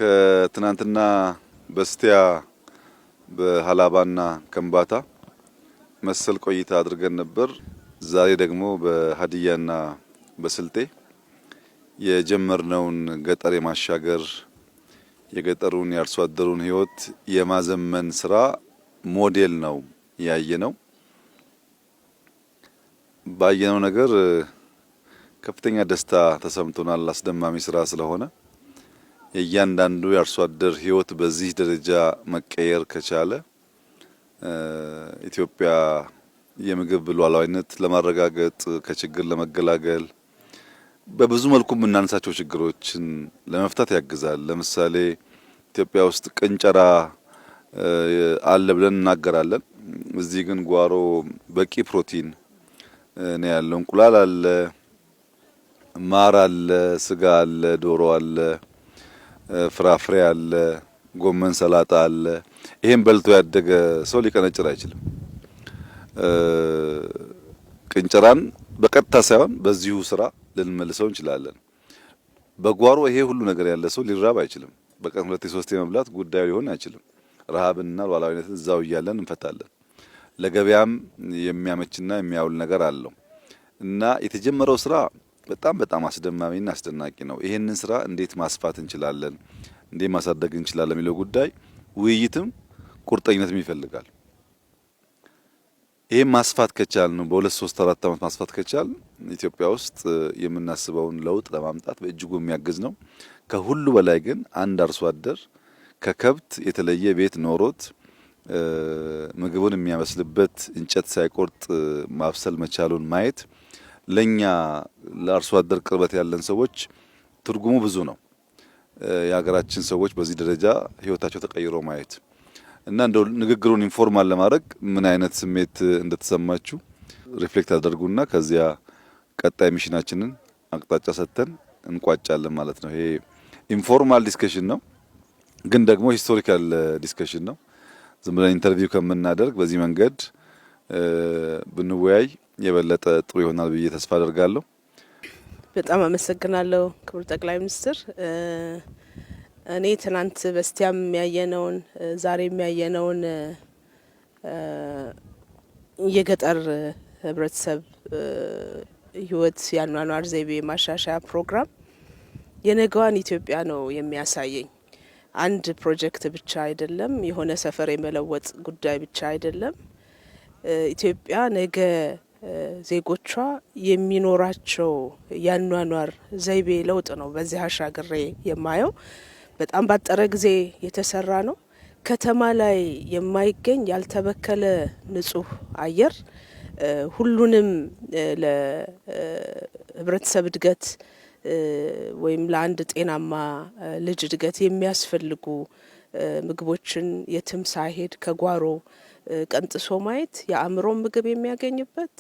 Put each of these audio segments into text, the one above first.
ከትናንትና በስቲያ በሃላባና ከምባታ መሰል ቆይታ አድርገን ነበር። ዛሬ ደግሞ በሀዲያና በስልጤ የጀመርነውን ገጠር የማሻገር የገጠሩን የአርሶ አደሩን ህይወት የማዘመን ስራ ሞዴል ነው ያየነው። ባየነው ነገር ከፍተኛ ደስታ ተሰምቶናል። አስደማሚ ስራ ስለሆነ የእያንዳንዱ የአርሶ አደር ህይወት በዚህ ደረጃ መቀየር ከቻለ ኢትዮጵያ የምግብ ሉዓላዊነት ለማረጋገጥ ከችግር ለመገላገል በብዙ መልኩ የምናነሳቸው ችግሮችን ለመፍታት ያግዛል። ለምሳሌ ኢትዮጵያ ውስጥ ቅንጨራ አለ ብለን እናገራለን። እዚህ ግን ጓሮ በቂ ፕሮቲን ነው ያለው። እንቁላል አለ፣ ማር አለ፣ ስጋ አለ፣ ዶሮ አለ፣ ፍራፍሬ አለ፣ ጎመን ሰላጣ አለ። ይሄን በልቶ ያደገ ሰው ሊቀነጭር አይችልም። ቅንጨራን በቀጥታ ሳይሆን በዚሁ ስራ ልንመልሰው እንችላለን። በጓሮ ይሄ ሁሉ ነገር ያለ ሰው ሊራብ አይችልም። በቀን 2-3 መብላት ጉዳዩ ሊሆን አይችልም። ረሃብና ሉዓላዊነትን እዛው እያለን እንፈታለን። ለገበያም የሚያመችና የሚያውል ነገር አለው እና የተጀመረው ስራ በጣም አስደማሚና አስደናቂ ነው። ይሄንን ስራ እንዴት ማስፋት እንችላለን፣ እንዴት ማሳደግ እንችላለን የሚለው ጉዳይ ውይይትም ቁርጠኝነትም ይፈልጋል። ይሄን ማስፋት ከቻል ነው በ2-3-4 ዓመት ማስፋት ከቻል ኢትዮጵያ ውስጥ የምናስበውን ለውጥ ለማምጣት በእጅጉ የሚያግዝ ነው። ከሁሉ በላይ ግን አንድ አርሶ አደር ከከብት የተለየ ቤት ኖሮት ምግቡን የሚያመስልበት እንጨት ሳይቆርጥ ማብሰል መቻሉን ማየት ለኛ ለአርሶ አደር ቅርበት ያለን ሰዎች ትርጉሙ ብዙ ነው። የሀገራችን ሰዎች በዚህ ደረጃ ህይወታቸው ተቀይሮ ማየት እና እንደው ንግግሩን ኢንፎርማል ለማድረግ ምን አይነት ስሜት እንደተሰማችሁ ሪፍሌክት አድርጉና ከዚያ ቀጣይ ሚሽናችንን አቅጣጫ ሰጥተን እንቋጫለን ማለት ነው። ይሄ ኢንፎርማል ዲስከሽን ነው፣ ግን ደግሞ ሂስቶሪካል ዲስከሽን ነው። ዝም ብለን ኢንተርቪው ከምናደርግ በዚህ መንገድ ብንወያይ የበለጠ ጥሩ ይሆናል ብዬ ተስፋ አደርጋለሁ። በጣም አመሰግናለሁ ክቡር ጠቅላይ ሚኒስትር። እኔ ትናንት በስቲያም የሚያየነውን ዛሬ የሚያየነውን የገጠር ህብረተሰብ ህይወት ያኗኗር ዘይቤ ማሻሻያ ፕሮግራም የነገዋን ኢትዮጵያ ነው የሚያሳየኝ። አንድ ፕሮጀክት ብቻ አይደለም፣ የሆነ ሰፈር የመለወጥ ጉዳይ ብቻ አይደለም። ኢትዮጵያ ነገ ዜጎቿ የሚኖራቸው ያኗኗር ዘይቤ ለውጥ ነው በዚህ አሻግሬ የማየው። በጣም ባጠረ ጊዜ የተሰራ ነው። ከተማ ላይ የማይገኝ ያልተበከለ ንጹህ አየር ሁሉንም ለህብረተሰብ እድገት ወይም ለአንድ ጤናማ ልጅ እድገት የሚያስፈልጉ ምግቦችን የትም ሳይሄድ ከጓሮ ቀንጥሶ ማየት የአእምሮ ምግብ የሚያገኝበት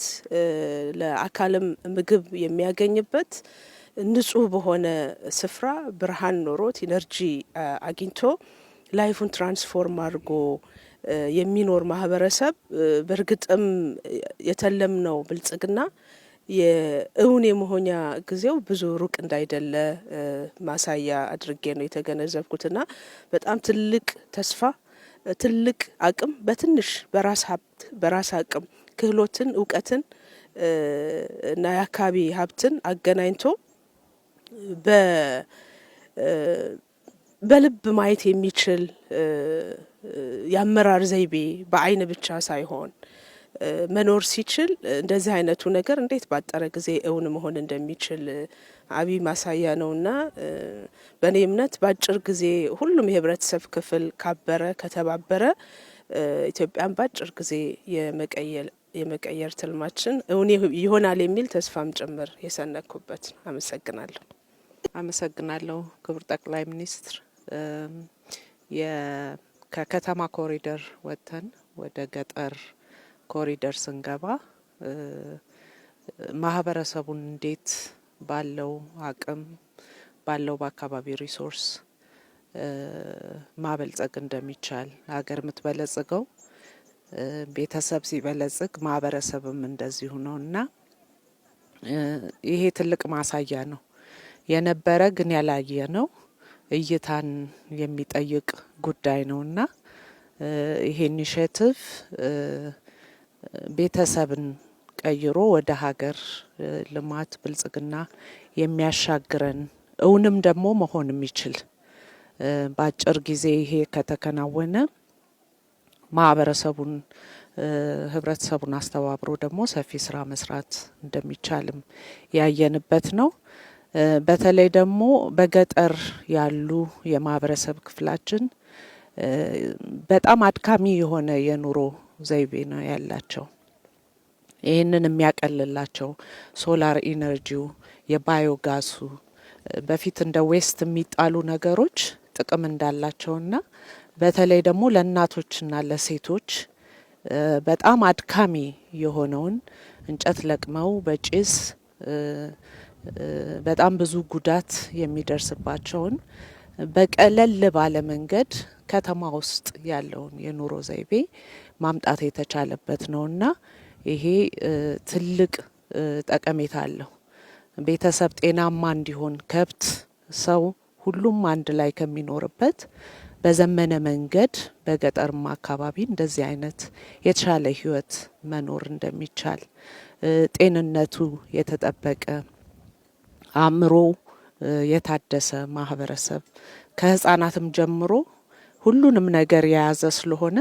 ለአካልም ምግብ የሚያገኝበት ንጹህ በሆነ ስፍራ ብርሃን ኖሮት ኢነርጂ አግኝቶ ላይፉን ትራንስፎርም አድርጎ የሚኖር ማህበረሰብ በእርግጥም የተለምነው ብልጽግና የእውን የመሆኛ ጊዜው ብዙ ሩቅ እንዳይደለ ማሳያ አድርጌ ነው የተገነዘብኩትና በጣም ትልቅ ተስፋ፣ ትልቅ አቅም በትንሽ በራስ ሀብት በራስ አቅም ክህሎትን፣ እውቀትን እና የአካባቢ ሀብትን አገናኝቶ በልብ ማየት የሚችል የአመራር ዘይቤ በአይን ብቻ ሳይሆን መኖር ሲችል እንደዚህ አይነቱ ነገር እንዴት ባጠረ ጊዜ እውን መሆን እንደሚችል አብይ ማሳያ ነውና በእኔ እምነት በአጭር ጊዜ ሁሉም የህብረተሰብ ክፍል ካበረ ከተባበረ ኢትዮጵያን በአጭር ጊዜ የመቀየር ትልማችን እውን ይሆናል የሚል ተስፋም ጭምር የሰነኩበት። አመሰግናለሁ። አመሰግናለሁ ክቡር ጠቅላይ ሚኒስትር። ከከተማ ኮሪደር ወጥተን ወደ ገጠር ኮሪደር ስንገባ ማህበረሰቡን እንዴት ባለው አቅም ባለው በአካባቢ ሪሶርስ ማበልጸግ እንደሚቻል ሀገር የምትበለጽገው ቤተሰብ ሲበለጽግ ማህበረሰብም እንደዚሁ ነውና ይሄ ትልቅ ማሳያ ነው። የነበረ ግን ያላየ ነው። እይታን የሚጠይቅ ጉዳይ ነውና ይሄ ኢኒሼቲቭ ቤተሰብን ቀይሮ ወደ ሀገር ልማት ብልጽግና የሚያሻግረን እውንም ደግሞ መሆን የሚችል በአጭር ጊዜ ይሄ ከተከናወነ ማህበረሰቡን ህብረተሰቡን አስተባብሮ ደግሞ ሰፊ ስራ መስራት እንደሚቻልም ያየንበት ነው። በተለይ ደግሞ በገጠር ያሉ የማህበረሰብ ክፍላችን በጣም አድካሚ የሆነ የኑሮ ዘይቤ ነው ያላቸው። ይህንን የሚያቀልላቸው ሶላር ኢነርጂው፣ የባዮጋሱ በፊት እንደ ዌስት የሚጣሉ ነገሮች ጥቅም እንዳላቸውና በተለይ ደግሞ ለእናቶችና ለሴቶች በጣም አድካሚ የሆነውን እንጨት ለቅመው በጭስ በጣም ብዙ ጉዳት የሚደርስባቸውን በቀለል ባለ መንገድ ከተማ ውስጥ ያለውን የኑሮ ዘይቤ ማምጣት የተቻለበት ነውና ይሄ ትልቅ ጠቀሜታ አለው። ቤተሰብ ጤናማ እንዲሆን ከብት፣ ሰው ሁሉም አንድ ላይ ከሚኖርበት በዘመነ መንገድ በገጠርማ አካባቢ እንደዚህ አይነት የተሻለ ህይወት መኖር እንደሚቻል ጤንነቱ የተጠበቀ አእምሮ የታደሰ ማህበረሰብ ከህፃናትም ጀምሮ ሁሉንም ነገር የያዘ ስለሆነ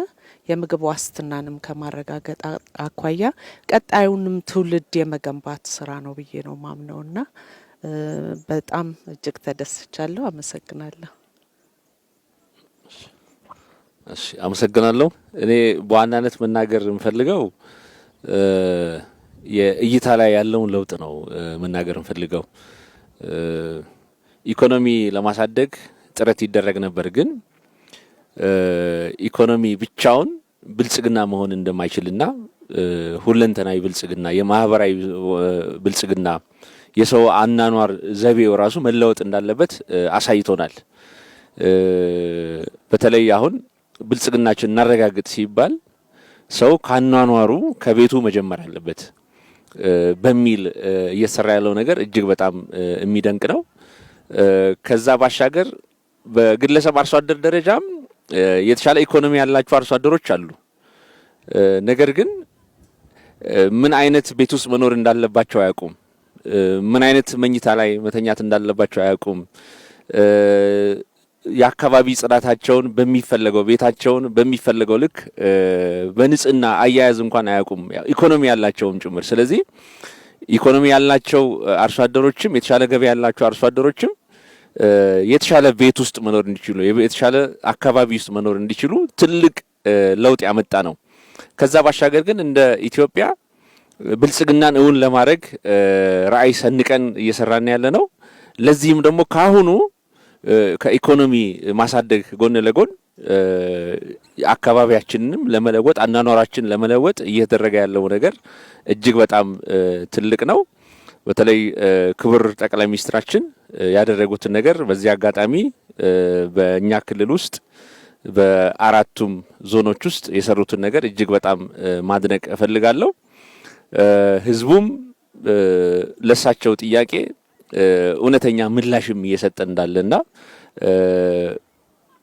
የምግብ ዋስትናንም ከማረጋገጥ አኳያ ቀጣዩንም ትውልድ የመገንባት ስራ ነው ብዬ ነው ማምነውና በጣም እጅግ ተደስቻለሁ። አመሰግናለሁ። እሺ፣ አመሰግናለሁ። እኔ በዋናነት መናገር የምፈልገው የእይታ ላይ ያለውን ለውጥ ነው መናገር የምፈልገው። ኢኮኖሚ ለማሳደግ ጥረት ይደረግ ነበር፣ ግን ኢኮኖሚ ብቻውን ብልጽግና መሆን እንደማይችልና ሁለንተናዊ ብልጽግና፣ የማህበራዊ ብልጽግና፣ የሰው አናኗር ዘይቤው ራሱ መለወጥ እንዳለበት አሳይቶናል። በተለይ አሁን ብልጽግናችን እናረጋግጥ ሲባል ሰው ካናኗሩ ከቤቱ መጀመር አለበት በሚል እየሰራ ያለው ነገር እጅግ በጣም የሚደንቅ ነው። ከዛ ባሻገር በግለሰብ አርሶ አደር ደረጃም የተሻለ ኢኮኖሚ ያላቸው አርሶ አደሮች አሉ። ነገር ግን ምን አይነት ቤት ውስጥ መኖር እንዳለባቸው አያውቁም። ምን አይነት መኝታ ላይ መተኛት እንዳለባቸው አያውቁም። የአካባቢ ጽዳታቸውን በሚፈለገው ቤታቸውን በሚፈለገው ልክ በንጽህና አያያዝ እንኳን አያውቁም፣ ኢኮኖሚ ያላቸውም ጭምር። ስለዚህ ኢኮኖሚ ያላቸው አርሶ አደሮችም የተሻለ ገቢ ያላቸው አርሶ አደሮችም የተሻለ ቤት ውስጥ መኖር እንዲችሉ፣ የተሻለ አካባቢ ውስጥ መኖር እንዲችሉ ትልቅ ለውጥ ያመጣ ነው። ከዛ ባሻገር ግን እንደ ኢትዮጵያ ብልጽግናን እውን ለማድረግ ራዕይ ሰንቀን እየሰራን ያለ ነው። ለዚህም ደግሞ ካሁኑ ከኢኮኖሚ ማሳደግ ጎን ለጎን አካባቢያችንንም ለመለወጥ አናኗራችን ለመለወጥ እየተደረገ ያለው ነገር እጅግ በጣም ትልቅ ነው። በተለይ ክቡር ጠቅላይ ሚኒስትራችን ያደረጉትን ነገር በዚህ አጋጣሚ በእኛ ክልል ውስጥ በአራቱም ዞኖች ውስጥ የሰሩትን ነገር እጅግ በጣም ማድነቅ እፈልጋለሁ። ህዝቡም ለሳቸው ጥያቄ እውነተኛ ምላሽም እየሰጠ እንዳለና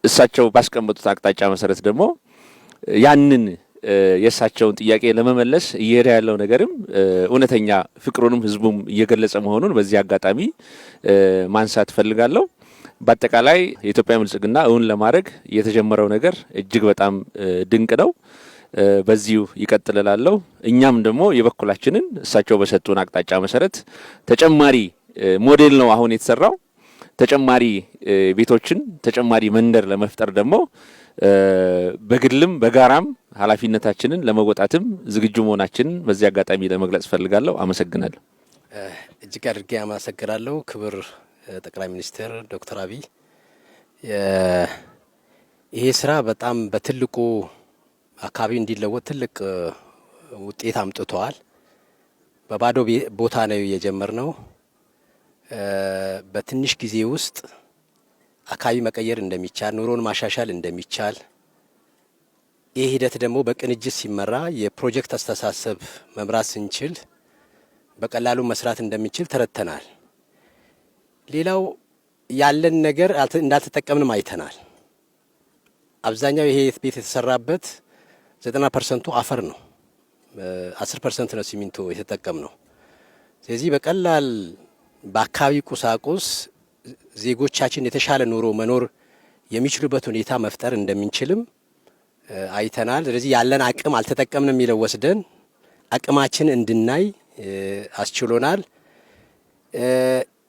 እሳቸው ባስቀመጡት አቅጣጫ መሰረት ደግሞ ያንን የእሳቸውን ጥያቄ ለመመለስ እየሄደ ያለው ነገርም እውነተኛ ፍቅሩንም ህዝቡም እየገለጸ መሆኑን በዚህ አጋጣሚ ማንሳት እፈልጋለሁ። በአጠቃላይ የኢትዮጵያ ብልጽግና እውን ለማድረግ የተጀመረው ነገር እጅግ በጣም ድንቅ ነው። በዚሁ ይቀጥላል። እኛም ደግሞ የበኩላችንን እሳቸው በሰጡን አቅጣጫ መሰረት ተጨማሪ ሞዴል ነው አሁን የተሰራው። ተጨማሪ ቤቶችን ተጨማሪ መንደር ለመፍጠር ደግሞ በግልም በጋራም ኃላፊነታችንን ለመወጣትም ዝግጁ መሆናችንን በዚህ አጋጣሚ ለመግለጽ ፈልጋለሁ። አመሰግናለሁ። እጅግ አድርጌ አመሰግናለሁ። ክቡር ጠቅላይ ሚኒስትር ዶክተር አብይ ይሄ ስራ በጣም በትልቁ አካባቢ እንዲለወጥ ትልቅ ውጤት አምጥተዋል። በባዶ ቦታ ነው የጀመርነው። በትንሽ ጊዜ ውስጥ አካባቢ መቀየር እንደሚቻል፣ ኑሮን ማሻሻል እንደሚቻል፣ ይህ ሂደት ደግሞ በቅንጅት ሲመራ የፕሮጀክት አስተሳሰብ መምራት ስንችል በቀላሉ መስራት እንደሚችል ተረድተናል። ሌላው ያለን ነገር እንዳልተጠቀምንም አይተናል። አብዛኛው ይሄ ቤት የተሰራበት 90% አፈር ነው፣ 10% ነው ሲሚንቶ የተጠቀም ነው። ስለዚህ በቀላል በአካባቢ ቁሳቁስ ዜጎቻችን የተሻለ ኑሮ መኖር የሚችሉበት ሁኔታ መፍጠር እንደምንችልም አይተናል። ስለዚህ ያለን አቅም አልተጠቀምንም የሚለው ወስደን አቅማችን እንድናይ አስችሎናል።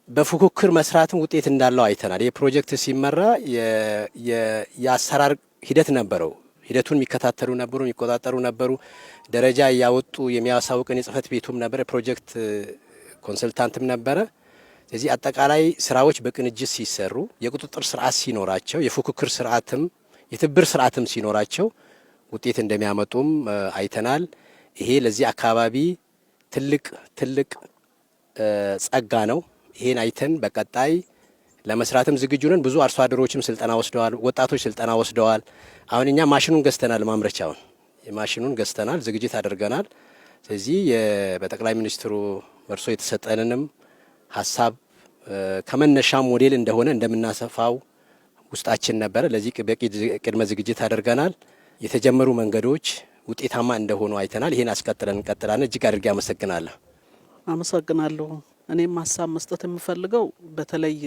በፉክክር መስራትም ውጤት እንዳለው አይተናል። ይህ ፕሮጀክት ሲመራ የአሰራር ሂደት ነበረው። ሂደቱን የሚከታተሉ ነበሩ፣ የሚቆጣጠሩ ነበሩ። ደረጃ እያወጡ የሚያሳውቅን የጽህፈት ቤቱም ነበረ፣ ፕሮጀክት ኮንሰልታንትም ነበረ። ስለዚህ አጠቃላይ ስራዎች በቅንጅት ሲሰሩ የቁጥጥር ስርዓት ሲኖራቸው የፉክክር ስርዓትም የትብብር ስርዓትም ሲኖራቸው ውጤት እንደሚያመጡም አይተናል። ይሄ ለዚህ አካባቢ ትልቅ ጸጋ ነው። ይሄን አይተን በቀጣይ ለመስራትም ዝግጁ ነን። ብዙ አርሶ አደሮችም ስልጠና ወስደዋል፣ ወጣቶች ስልጠና ወስደዋል። አሁን እኛ ማሽኑን ገዝተናል፣ ማምረቻውን የማሽኑን ገዝተናል፣ ዝግጅት አድርገናል። ስለዚህ በጠቅላይ ሚኒስትሩ እርሶ የተሰጠንንም ሀሳብ ከመነሻ ሞዴል እንደሆነ እንደምናሰፋው ውስጣችን ነበረ። ለዚህ በቂ ቅድመ ዝግጅት አድርገናል። የተጀመሩ መንገዶች ውጤታማ እንደሆኑ አይተናል። ይሄን አስቀጥለን እንቀጥላለን። እጅግ አድርጌ አመሰግናለሁ። አመሰግናለሁ። እኔም ሀሳብ መስጠት የምፈልገው በተለይ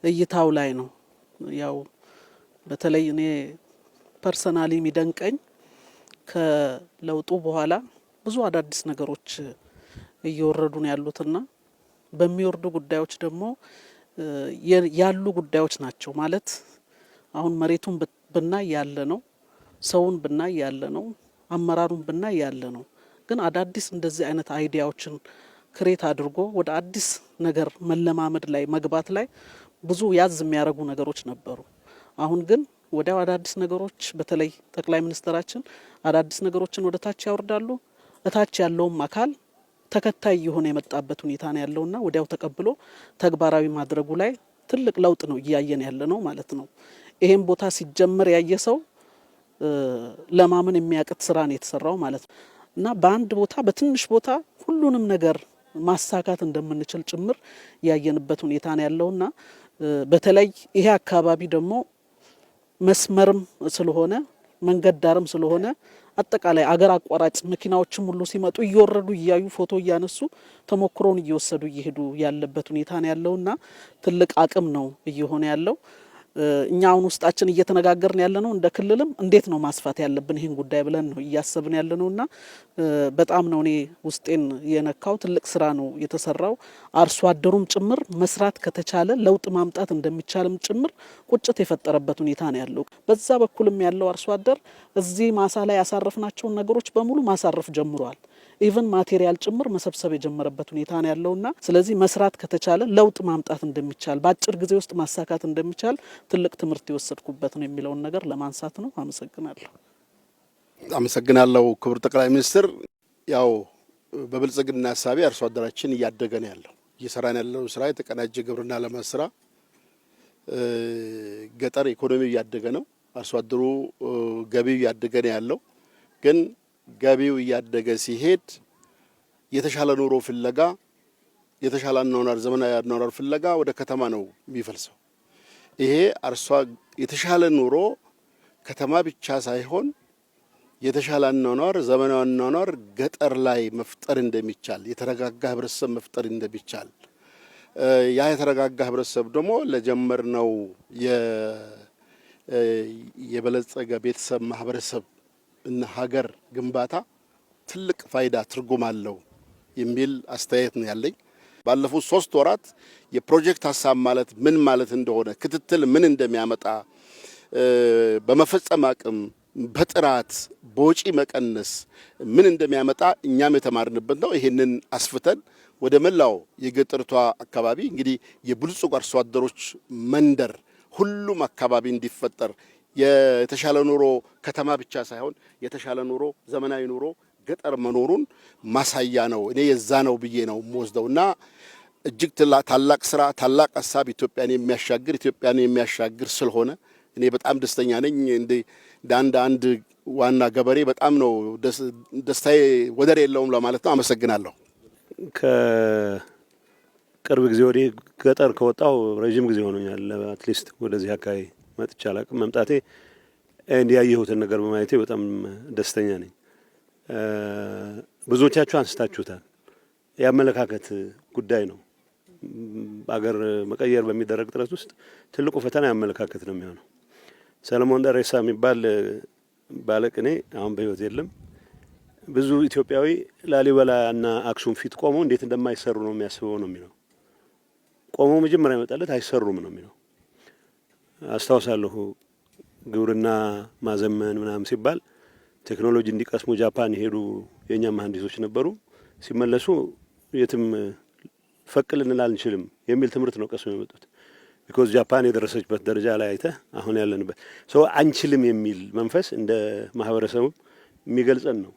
እይታው ላይ ነው። ያው በተለይ እኔ ፐርሰናሊ የሚደንቀኝ ከለውጡ በኋላ ብዙ አዳዲስ ነገሮች እየወረዱ ነው ያሉትና በሚወርዱ ጉዳዮች ደግሞ ያሉ ጉዳዮች ናቸው ማለት አሁን መሬቱን ብናይ ያለ ነው፣ ሰውን ብናይ ያለ ነው፣ አመራሩን ብናይ ያለ ነው። ግን አዳዲስ እንደዚህ አይነት አይዲያዎችን ክሬት አድርጎ ወደ አዲስ ነገር መለማመድ ላይ መግባት ላይ ብዙ ያዝ የሚያደርጉ ነገሮች ነበሩ። አሁን ግን ወዲያው አዳዲስ ነገሮች በተለይ ጠቅላይ ሚኒስትራችን አዳዲስ ነገሮችን ወደ ታች ያወርዳሉ። እታች ያለውም አካል ተከታይ የሆነ የመጣበት ሁኔታ ነው ያለውና ወዲያው ተቀብሎ ተግባራዊ ማድረጉ ላይ ትልቅ ለውጥ ነው እያየን ያለ ነው ማለት ነው። ይሄን ቦታ ሲጀመር ያየ ሰው ለማመን የሚያቅት ስራ ነው የተሰራው ማለት ነው እና በአንድ ቦታ በትንሽ ቦታ ሁሉንም ነገር ማሳካት እንደምንችል ጭምር ያየንበት ሁኔታ ነው ያለውና በተለይ ይሄ አካባቢ ደግሞ መስመርም ስለሆነ መንገድ ዳርም ስለሆነ አጠቃላይ አገር አቋራጭ መኪናዎችም ሁሉ ሲመጡ እየወረዱ እያዩ ፎቶ እያነሱ ተሞክሮውን እየወሰዱ እየሄዱ ያለበት ሁኔታ ነው ያለውና ትልቅ አቅም ነው እየሆነ ያለው። እኛ አሁን ውስጣችን እየተነጋገርን ያለ ነው እንደ ክልልም እንዴት ነው ማስፋት ያለብን ይህን ጉዳይ ብለን ነው እያሰብን ያለ ነውና በጣም ነው እኔ ውስጤን የነካው። ትልቅ ስራ ነው የተሰራው። አርሶ አደሩም ጭምር መስራት ከተቻለ ለውጥ ማምጣት እንደሚቻልም ጭምር ቁጭት የፈጠረበት ሁኔታ ነው ያለው። በዛ በኩልም ያለው አርሶ አደር እዚህ ማሳ ላይ ያሳረፍናቸውን ነገሮች በሙሉ ማሳረፍ ጀምሯል። ኢቭን ማቴሪያል ጭምር መሰብሰብ የጀመረበት ሁኔታ ነው ያለውና ስለዚህ መስራት ከተቻለ ለውጥ ማምጣት እንደሚቻል በአጭር ጊዜ ውስጥ ማሳካት እንደሚቻል ትልቅ ትምህርት የወሰድኩበት ነው የሚለውን ነገር ለማንሳት ነው። አመሰግናለሁ ክቡር ጠቅላይ ሚኒስትር። ያው በብልጽግና ሀሳቤ አርሶ አደራችን እያደገ ነው ያለው። እየሰራን ያለው ስራ የተቀናጀ ግብርና ለመስራ ገጠር ኢኮኖሚው እያደገ ነው። አርሶ አደሩ ገቢው እያደገ ነው ያለው። ግን ገቢው እያደገ ሲሄድ የተሻለ ኑሮ ፍለጋ የተሻለ አኗኗር ዘመናዊ አኗኗር ፍለጋ ወደ ከተማ ነው የሚፈልሰው። ይሄ የተሻለ ኑሮ ከተማ ብቻ ሳይሆን የተሻለ አኗኗር ዘመናዊ አኗኗር ገጠር ላይ መፍጠር እንደሚቻል የተረጋጋ ህብረተሰብ መፍጠር እንደሚቻል ያ የተረጋጋ ህብረተሰብ ደግሞ ለጀመርነው የበለጸገ ቤተሰብ ማህበረሰብ እና ሀገር ግንባታ ትልቅ ፋይዳ ትርጉም አለው የሚል አስተያየት ነው ያለኝ። ባለፉት 3 ወራት የፕሮጀክት ሀሳብ ማለት ምን ማለት እንደሆነ ክትትል ምን እንደሚያመጣ በመፈጸም አቅም በጥራት በወጪ መቀነስ ምን እንደሚያመጣ እኛም የተማርንበት ነው። ይሄንን አስፍተን ወደ መላው የገጠርቷ አካባቢ እንግዲህ የብልጽግ አርሶ አደሮች መንደር ሁሉም አካባቢ እንዲፈጠር የተሻለ ኑሮ ከተማ ብቻ ሳይሆን የተሻለ ኑሮ ዘመናዊ ኑሮ ገጠር መኖሩን ማሳያ ነው። እኔ የዛ ነው ብዬ ነው የምወስደውና እጅግ ታላቅ ስራ ታላቅ ሀሳብ ኢትዮጵያን የሚያሻግር ስለሆነ እኔ በጣም ደስተኛ ነኝ። እንደ አንድ ዋና ገበሬ በጣም ነው ደስታዬ ወደር የለውም ለማለት ነው። አመሰግናለሁ። ቅርብ ጊዜ ወዲህ ገጠር ከወጣው ረጅም ጊዜ ሆኖኛል። አትሊስት ወደዚህ አካባቢ መጥቼ አላቅም። መምጣቴ እንዲያየሁትን ነገር በማየቴ በጣም ደስተኛ ነኝ። ብዙዎቻችሁ አንስታችሁታል። የአመለካከት ጉዳይ ነው። አገር መቀየር በሚደረግ ጥረት ውስጥ ትልቁ ፈተና የአመለካከት ነው የሚሆነው። ሰለሞን ደሬሳ የሚባል ባለቅኔ አሁን በሕይወት የለም። ብዙ ኢትዮጵያዊ ላሊበላ እና አክሱም ፊት ቆመው እንዴት እንደማይሰሩ ነው የሚያስበው ነው የሚለው። ቆመው መጀመሪያ ይመጣለት አይሰሩም ነው የሚለው። አስታውሳለሁ ግብርና ማዘመን ምናምን ሲባል ቴክኖሎጂ እንዲቀስሙ ጃፓን የሄዱ የኛ መሐንዲሶች ነበሩ። ሲመለሱ የትም ፈቅ ልንል አንችልም የሚል ትምህርት ነው ቀስሞ የመጡት። ቢኮዝ ጃፓን የደረሰችበት ደረጃ ላይ አይተህ አሁን ያለንበት ሰው አንችልም የሚል መንፈስ እንደ ማህበረሰቡ የሚገልጸን ነው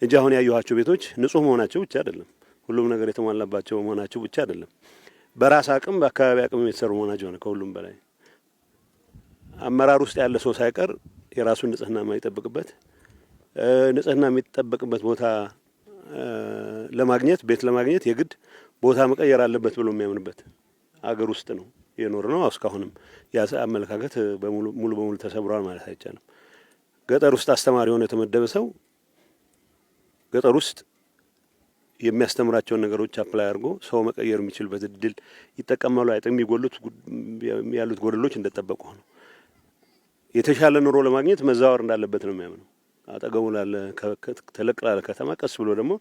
እንጂ አሁን ያየኋቸው ቤቶች ንጹህ መሆናቸው ብቻ አይደለም፣ ሁሉም ነገር የተሟላባቸው መሆናቸው ብቻ አይደለም፣ በራስ አቅም በአካባቢ አቅም የተሰሩ መሆናቸው ነው። ከሁሉም በላይ አመራር ውስጥ ያለ ሰው ሳይቀር የራሱን ንጽህና የማይጠብቅበት ንጽህና የሚጠበቅበት ቦታ ለማግኘት ቤት ለማግኘት የግድ ቦታ መቀየር አለበት ብሎ የሚያምንበት አገር ውስጥ ነው የኖር ነው። እስካሁንም ያ አመለካከት ሙሉ በሙሉ ተሰብሯል ማለት አይቻልም። ገጠር ውስጥ አስተማሪ ሆኖ የተመደበ ሰው ገጠር ውስጥ የሚያስተምራቸውን ነገሮች አፕላይ አድርጎ ሰው መቀየር የሚችልበት እድል ይጠቀማሉ። አይጠም የሚጎሉት ያሉት ጎደሎች እንደተጠበቁ ነው። የተሻለ ኑሮ ለማግኘት መዛወር እንዳለበት ነው የሚያምነው። አጠገቡ ላለ ተለቅ ላለ ከተማ ቀስ ብሎ ደግሞ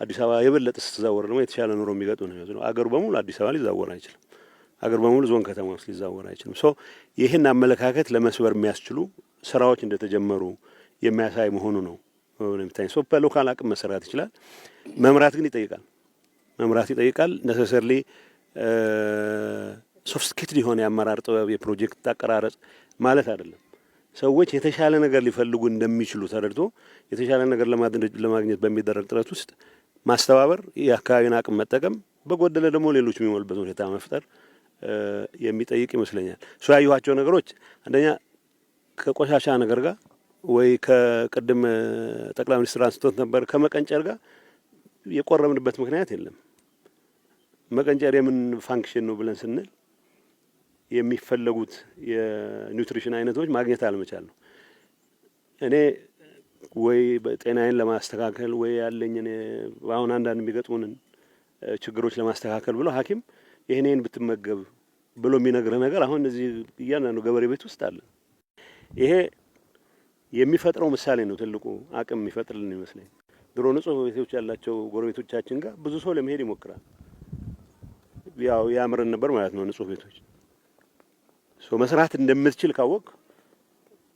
አዲስ አበባ የበለጠ ስትዛወር ደግሞ የተሻለ ኑሮ የሚገጡ ነው የሚሆነው። አገሩ በሙሉ አዲስ አበባ ሊዛወር አይችልም። አገር በሙሉ ዞን ከተማ ውስጥ ሊዛወር አይችልም። ሶ ይህን አመለካከት ለመስበር የሚያስችሉ ስራዎች እንደተጀመሩ የሚያሳይ መሆኑ ነው የሚታይ። ሶ በሎካል አቅም መሰራት ይችላል። መምራት ግን ይጠይቃል። መምራት ይጠይቃል። ነሰሰርሊ ሶፊስቲኬትድ የሆነ የአመራር ጥበብ የፕሮጀክት አቀራረጽ ማለት አይደለም። ሰዎች የተሻለ ነገር ሊፈልጉ እንደሚችሉ ተረድቶ የተሻለ ነገር ለማግኘት በሚደረግ ጥረት ውስጥ ማስተባበር፣ የአካባቢን አቅም መጠቀም፣ በጎደለ ደግሞ ሌሎች የሚሞሉበት ሁኔታ መፍጠር የሚጠይቅ ይመስለኛል። እሱ ያየኋቸው ነገሮች አንደኛ ከቆሻሻ ነገር ጋር ወይ ከቅድም ጠቅላይ ሚኒስትር አንስቶት ነበር ከመቀንጨር ጋር የቆረምንበት ምክንያት የለም። መቀንጨር የምን ፋንክሽን ነው ብለን ስንል የሚፈለጉት የኒውትሪሽን አይነቶች ማግኘት አለመቻል ነው። እኔ ወይ ጤናዬን ለማስተካከል ወይ ያለኝን አሁን አንዳንድ የሚገጥሙንን ችግሮች ለማስተካከል ብሎ ሐኪም ይሄንን ብትመገብ ብሎ የሚነግርህ ነገር አሁን እዚህ እያንዳንዱ ገበሬ ቤት ውስጥ አለ። ይሄ የሚፈጥረው ምሳሌ ነው። ትልቁ አቅም የሚፈጥርልን ይመስለኝ። ድሮ ንጹህ ቤቶች ያላቸው ጎረቤቶቻችን ጋር ብዙ ሰው ለመሄድ ይሞክራል። ያው ያምረን ነበር ማለት ነው ንጹህ ቤቶች። ሶ መስራት እንደምትችል ካወቅ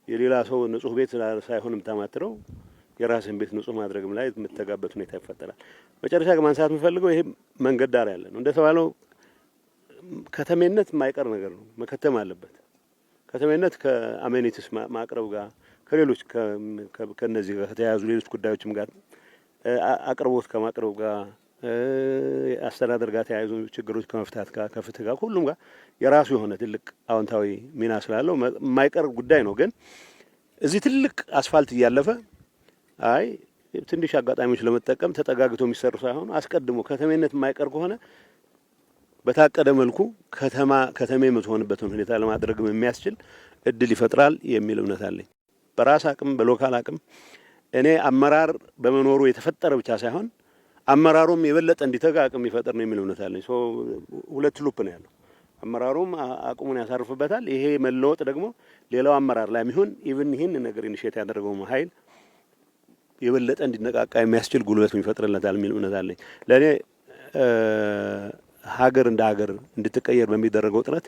የሌላ ሰው ንጹህ ቤት ሳይሆን የምታማትረው የራስን ቤት ንጹህ ማድረግም ላይ የምትተጋበት ሁኔታ ይፈጠራል። መጨረሻ ግን ማንሳት የምፈልገው ይሄ መንገድ ዳር ያለ ነው። እንደተባለው ከተሜነት የማይቀር ነገር ነው፣ መከተም አለበት። ከተሜነት ከአሜኒቲስ ማቅረብ ጋር ከሌሎች ከነዚህ ጋር ከተያያዙ ሌሎች ጉዳዮችም ጋር አቅርቦት ከማቅረብ ጋር አስተዳደር ጋር ተያይዞ ችግሮች ከመፍታት ጋር ከፍትህ ጋር ሁሉም ጋር የራሱ የሆነ ትልቅ አዎንታዊ ሚና ስላለው የማይቀር ጉዳይ ነው። ግን እዚህ ትልቅ አስፋልት እያለፈ አይ ትንሽ አጋጣሚዎች ለመጠቀም ተጠጋግቶ የሚሰሩ ሳይሆን አስቀድሞ ከተሜነት የማይቀር ከሆነ በታቀደ መልኩ ከተሜ የምትሆንበትን ሁኔታ ለማድረግም የሚያስችል እድል ይፈጥራል የሚል እምነት አለኝ። በራስ አቅም በሎካል አቅም እኔ አመራር በመኖሩ የተፈጠረ ብቻ ሳይሆን አመራሩም የበለጠ እንዲተጋ አቅም ይፈጥር ነው የሚል እምነት አለኝ። ሶ ሁለት ሉፕ ነው ያለው። አመራሩም አቅሙን ያሳርፍበታል። ይሄ መለወጥ ደግሞ ሌላው አመራር ላይ የሚሆን ኢቭን ይህን ነገር ኢኒሼት ያደረገው ኃይል የበለጠ እንዲነቃቃ የሚያስችል ጉልበት ይፈጥርለታል የሚል እምነት አለኝ። ለእኔ ሀገር እንደ ሀገር እንድትቀየር በሚደረገው ጥረት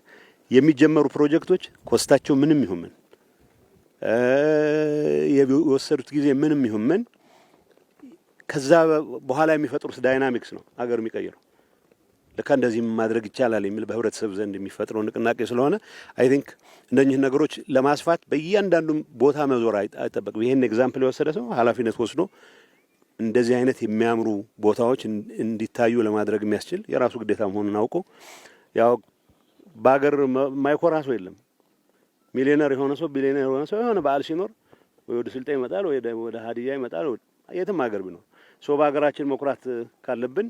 የሚጀመሩ ፕሮጀክቶች ኮስታቸው ምንም ይሁን ምን የወሰዱት ጊዜ ምንም ይሁን ምን ከዛ በኋላ የሚፈጥሩት ዳይናሚክስ ነው ሀገር የሚቀይረው። ለካ እንደዚህ ማድረግ ይቻላል የሚል በህብረተሰብ ዘንድ የሚፈጥረው ንቅናቄ ስለሆነ አይ ቲንክ እነኚህ ነገሮች ለማስፋት በእያንዳንዱ ቦታ መዞር አይጠበቅም። ይሄን ኤግዛምፕል የወሰደ ሰው ኃላፊነት ወስዶ እንደዚህ አይነት የሚያምሩ ቦታዎች እንዲታዩ ለማድረግ የሚያስችል የራሱ ግዴታ መሆኑን አውቆ ያው በሀገር የማይኮራ ሰው የለም። ሚሊዮነር የሆነ ሰው ቢሊዮነር የሆነ ሰው የሆነ በዓል ሲኖር ወይ ወደ ስልጤ ይመጣል ወይ ወደ ሀዲያ ይመጣል የትም ሀገር ቢኖር። ሶ በሀገራችን መኩራት ካለብን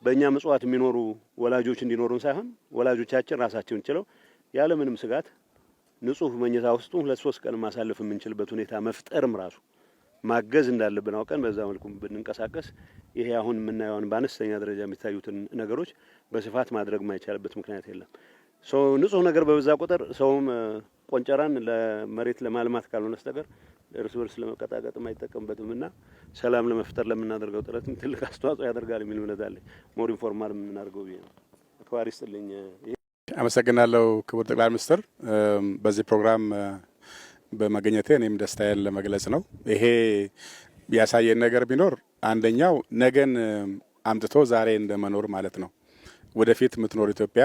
በእኛ ምጽዋት የሚኖሩ ወላጆች እንዲኖሩን ሳይሆን ወላጆቻችን ራሳቸውን ችለው ያለ ምንም ስጋት ንጹህ መኝታ ውስጥ 2-3 ቀን ማሳለፍ የምንችልበት ሁኔታ መፍጠርም ራሱ ማገዝ እንዳለብን አውቀን በዛ መልኩ ብንንቀሳቀስ ይሄ አሁን የምናየውን በአነስተኛ ደረጃ የሚታዩትን ነገሮች በስፋት ማድረግ ማይቻልበት ምክንያት የለም። ንጹህ ነገር በበዛ ቁጥር ሰውም ቆንጨራን ለመሬት ለማልማት ካልሆነ በስተቀር እርስ በርስ ለመቀጣቀጥ የማይጠቀምበትምና ሰላም ለመፍጠር ለምናደርገው ጥረትም ትልቅ አስተዋጽኦ ያደርጋል የሚል እምነት አለኝ። ሞር ኢንፎርማል የምናደርገው ይሄ ነው። አክባሪ ይስጥልኝ። አመሰግናለሁ ክቡር ጠቅላይ ሚኒስትር በዚህ ፕሮግራም በመገኘቴ እኔም ደስታዬን ለመግለጽ ነው። ይሄ ያሳየን ነገር ቢኖር አንደኛው ነገን አምጥቶ ዛሬ እንደመኖር ማለት ነው። ወደፊት የምትኖር ኢትዮጵያ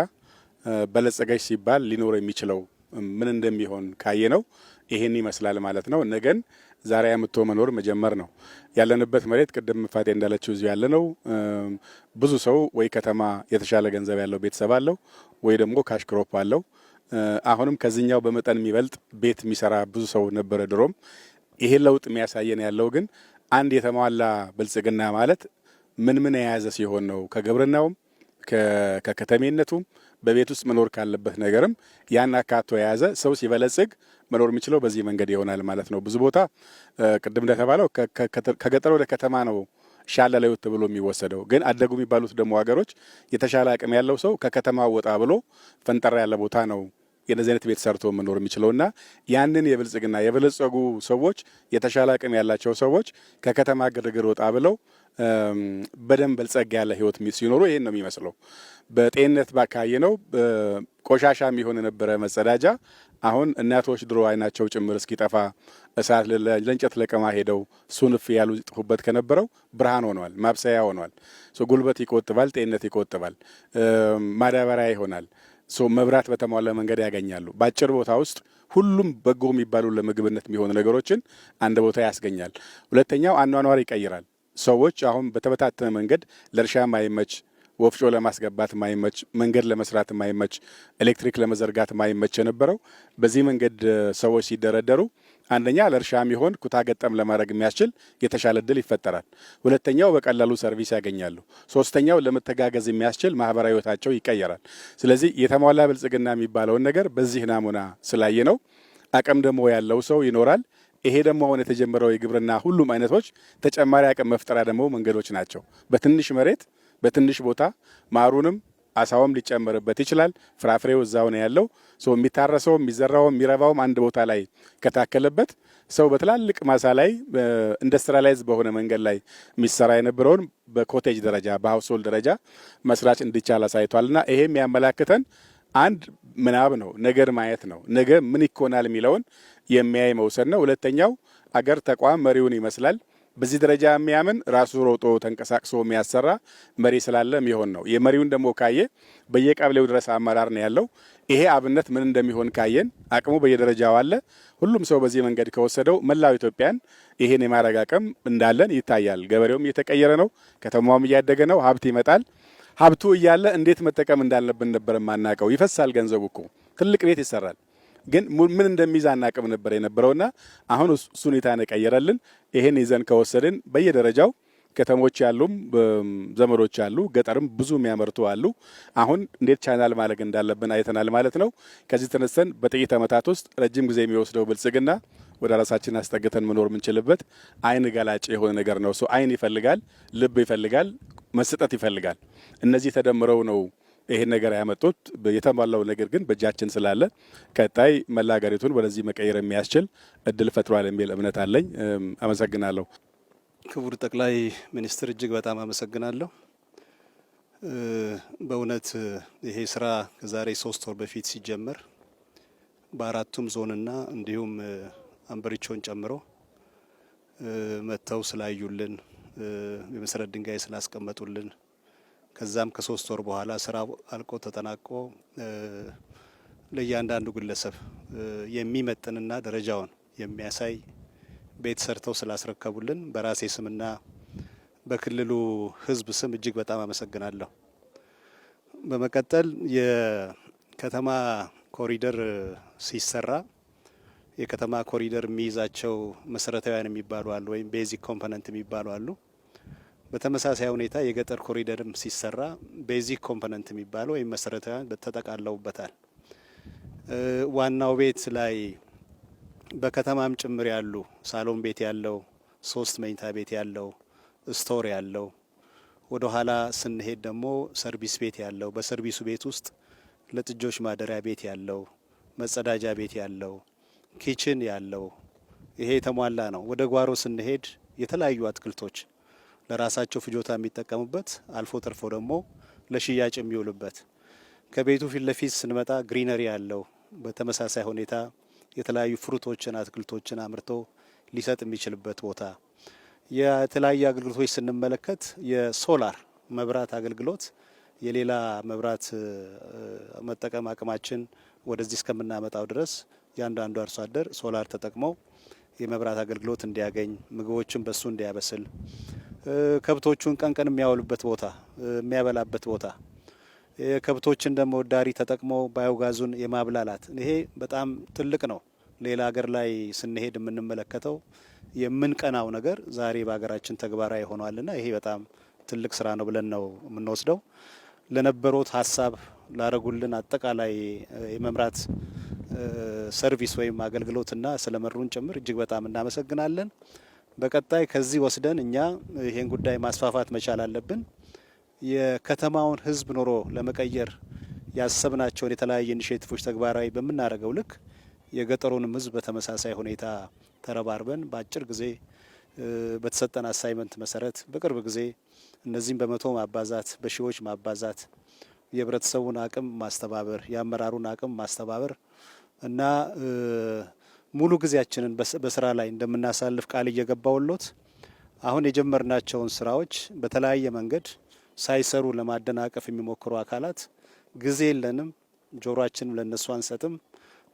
በለጸገች ሲባል ሊኖር የሚችለው ምን እንደሚሆን ካየ ነው ይሄን ይመስላል ማለት ነው። ነገን ዛሬ አምጥቶ መኖር መጀመር ነው። ያለንበት መሬት ቅድም ፋቴ እንዳለችው እዚሁ ያለ ነው። ብዙ ሰው ወይ ከተማ የተሻለ ገንዘብ ያለው ቤተሰብ አለው ወይ ደግሞ ካሽ ክሮፕ አለው። አሁንም ከዚህኛው በመጠን የሚበልጥ ቤት የሚሰራ ብዙ ሰው ነበረ ድሮም። ይሄ ለውጥ የሚያሳየን ያለው ግን አንድ የተሟላ ብልጽግና ማለት ምን የያዘ ሲሆን ነው። ከግብርናውም ከከተሜነቱም በቤት ውስጥ መኖር ካለበት ነገርም ያን አካቶ የያዘ ሰው ሲበለጽግ መኖር የሚችለው በዚህ መንገድ ይሆናል ማለት ነው። ብዙ ቦታ ቅድም እንደተባለው ከገጠር ወደ ከተማ ነው ሻለ ለውጥ ተብሎ የሚወሰደው። ግን አደጉ የሚባሉት ደግሞ ሀገሮች የተሻለ አቅም ያለው ሰው ከከተማ ወጣ ብሎ ፈንጠራ ያለ ቦታ ነው የነዚህ አይነት ቤት ሰርቶ መኖር የሚችለውና ያንን የብልጽግና የበለጸጉ ሰዎች የተሻለ አቅም ያላቸው ሰዎች ከከተማ ግርግር ወጣ ብለው በደንብ በልጸግ ያለ ህይወት ሲኖሩ ይሄን ነው የሚመስለው። በጤንነት ባካየ ነው ቆሻሻ የሚሆን የነበረ መጸዳጃ አሁን እናቶች ድሮ አይናቸው ጭምር እስኪጠፋ እሳት ለእንጨት ለቀማ ሄደው ሱንፍ ያሉ ይጥፉበት ከነበረው ብርሃን ሆኗል፣ ማብሰያ ሆኗል። ጉልበት ይቆጥባል፣ ጤንነት ይቆጥባል፣ ማዳበሪያ ይሆናል። መብራት በተሟላ መንገድ ያገኛሉ። በአጭር ቦታ ውስጥ ሁሉም በጎ የሚባሉ ለምግብነት የሚሆኑ ነገሮችን አንድ ቦታ ያስገኛል። ሁለተኛው አኗኗር ይቀይራል። ሰዎች አሁን በተበታተነ መንገድ ለእርሻ ማይመች፣ ወፍጮ ለማስገባት ማይመች፣ መንገድ ለመስራት ማይመች፣ ኤሌክትሪክ ለመዘርጋት ማይመች የነበረው በዚህ መንገድ ሰዎች ሲደረደሩ አንደኛ ለእርሻ የሚሆን ኩታ ገጠም ለማድረግ የሚያስችል የተሻለ እድል ይፈጠራል። ሁለተኛው በቀላሉ ሰርቪስ ያገኛሉ። ሶስተኛው ለመተጋገዝ የሚያስችል ማህበራዊ ህይወታቸው ይቀየራል። ስለዚህ የተሟላ ብልጽግና የሚባለውን ነገር በዚህ ናሙና ስላየ ነው። አቅም ደግሞ ያለው ሰው ይኖራል። ይሄ ደግሞ አሁን የተጀመረው የግብርና ሁሉም አይነቶች ተጨማሪ አቅም መፍጠሪያ ደግሞ መንገዶች ናቸው። በትንሽ መሬት በትንሽ ቦታ ማሩንም አሳውም ሊጨመርበት ይችላል። ፍራፍሬው እዛው ነው ያለው። የሚታረሰው የሚዘራው የሚረባውም አንድ ቦታ ላይ ከታከለበት ሰው በትላልቅ ማሳ ላይ ኢንዱስትሪያላይዝ በሆነ መንገድ ላይ የሚሰራ የነበረውን በኮቴጅ ደረጃ በሀውስሆልድ ደረጃ መስራት እንዲቻል አሳይቷልና ይሄም ያመላክተን አንድ ምናብ ነው፣ ነገር ማየት ነው። ነገ ምን ይኮናል የሚለውን የሚያይ መውሰድ ነው። ሁለተኛው አገር ተቋም መሪውን ይመስላል። በዚህ ደረጃ የሚያምን ራሱ ሮጦ ተንቀሳቅሶ የሚያሰራ መሪ ስላለ የሚሆን ነው። የመሪውን ደግሞ ካየ በየቀበሌው ድረስ አመራር ነው ያለው። ይሄ አብነት ምን እንደሚሆን ካየን አቅሙ በየደረጃው አለ። ሁሉም ሰው በዚህ መንገድ ከወሰደው መላው ኢትዮጵያን ይሄን የማድረግ አቅም እንዳለን ይታያል። ገበሬውም እየተቀየረ ነው፣ ከተማውም እያደገ ነው፣ ሀብት ይመጣል። ሀብቱ እያለ እንዴት መጠቀም እንዳለብን ነበር የማናውቀው። ይፈሳል ገንዘቡ እኮ ትልቅ ቤት ይሰራል፣ ግን ምን እንደሚይዝ አናውቅም ነበር የነበረውና አሁን እሱ ሁኔታ ቀየረልን። ይሄን ይዘን ከወሰድን በየደረጃው ከተሞች ያሉም ዘመዶች አሉ፣ ገጠርም ብዙ የሚያመርቱ አሉ። አሁን እንዴት ቻናል ማድረግ እንዳለብን አይተናል ማለት ነው። ከዚህ ተነስተን በጥቂት ዓመታት ውስጥ ረጅም ጊዜ የሚወስደው ብልጽግና ወደ ራሳችን አስጠግተን መኖር የምንችልበት አይን ገላጭ የሆነ ነገር ነው። አይን ይፈልጋል፣ ልብ ይፈልጋል፣ መስጠት ይፈልጋል። እነዚህ ተደምረው ነው ይሄን ነገር ያመጡት። የተሟላው ነገር ግን በእጃችን ስላለ ቀጣይ መላ ሀገሪቱን ወደዚህ መቀየር የሚያስችል እድል ፈጥሯል የሚል እምነት አለኝ። አመሰግናለሁ። ክቡር ጠቅላይ ሚኒስትር እጅግ በጣም አመሰግናለሁ። በእውነት ይሄ ስራ ከዛሬ 3 ወር በፊት ሲጀመር በአራቱም ዞንና እንዲሁም አንበሪቾን ጨምሮ መጥተው ስላዩልን የመሰረት ድንጋይ ስላስቀመጡልን ከዛም ከ3 ወር በኋላ ስራው አልቆ ተጠናቆ ለእያንዳንዱ ግለሰብ የሚመጥንና ደረጃውን የሚያሳይ ቤት ሰርተው ስላስረከቡልን በራሴ ስምና በክልሉ ሕዝብ ስም እጅግ በጣም አመሰግናለሁ። በመቀጠል የከተማ ኮሪደር ሲሰራ የከተማ ኮሪደር የሚይዛቸው መሰረታዊያን የሚባሉ አሉ፣ ወይም ቤዚክ ኮምፖነንት የሚባሉ አሉ። በተመሳሳይ ሁኔታ የገጠር ኮሪደርም ሲሰራ ቤዚክ ኮምፖነንት የሚባለው ወይም መሰረታዊያን ተጠቃለውበታል። ዋናው ቤት ላይ በከተማም ጭምር ያሉ ሳሎን ቤት ያለው 3 መኝታ ቤት ያለው ስቶር ያለው ወደ ኋላ ስንሄድ ደግሞ ሰርቪስ ቤት ያለው በሰርቪሱ ቤት ውስጥ ለጥጆች ማደሪያ ቤት ያለው መጸዳጃ ቤት ያለው ኪችን ያለው ይሄ የተሟላ ነው። ወደ ጓሮ ስንሄድ የተለያዩ አትክልቶች ለራሳቸው ፍጆታ የሚጠቀሙበት አልፎ ተርፎ ደግሞ ለሽያጭ የሚውሉበት ከቤቱ ፊት ለፊት ስንመጣ ግሪነሪ ያለው በተመሳሳይ ሁኔታ የተለያዩ ፍሩቶችን አትክልቶችን አምርቶ ሊሰጥ የሚችልበት ቦታ የተለያዩ አገልግሎቶች ስንመለከት የሶላር መብራት አገልግሎት የሌላ መብራት መጠቀም አቅማችን ወደዚህ እስከምናመጣው ድረስ ያንዳንዱ አርሶ አደር ሶላር ተጠቅመው የመብራት አገልግሎት እንዲያገኝ ምግቦችን በሱ እንዲያበስል ከብቶቹን ቀን የሚያወሉበት ቦታ የሚያበላበት ቦታ ከብቶችን ደግሞ ዳሪ ተጠቅመው ባዮጋዙን የማብላላት ይሄ በጣም ትልቅ ነው። ሌላ ሀገር ላይ ስንሄድ የምንመለከተው የምንቀናው ነገር ዛሬ በሀገራችን ተግባራዊ ሆኗልና ይሄ በጣም ትልቅ ስራ ነው ብለን ነው የምንወስደው። ለነበሩት ሀሳብ ላረጉልን አጠቃላይ የመምራት ሰርቪስ ወይም አገልግሎትና ስለመሩን ጭምር እጅግ በጣም እናመሰግናለን። በቀጣይ ከዚህ ወስደን እኛ ይሄን ጉዳይ ማስፋፋት መቻል አለብን። የከተማውን ሕዝብ ኑሮ ለመቀየር ያሰብናቸውን የተለያዩ ኢኒሼቲቮች ተግባራዊ በምናደርገው ልክ የገጠሩንም ሕዝብ በተመሳሳይ ሁኔታ ተረባርበን በአጭር ጊዜ በተሰጠን አሳይመንት መሰረት በቅርብ ጊዜ እነዚህም በመቶ ማባዛት በሺዎች ማባዛት የህብረተሰቡን አቅም ማስተባበር የአመራሩን አቅም ማስተባበር እና ሙሉ ጊዜያችንን በስራ ላይ እንደምናሳልፍ ቃል እየገባውሎት አሁን የጀመርናቸውን ስራዎች በተለያየ መንገድ ሳይሰሩ ለማደናቀፍ የሚሞክሩ አካላት ጊዜ የለንም፣ ጆሮአችንም ለነሱ አንሰጥም።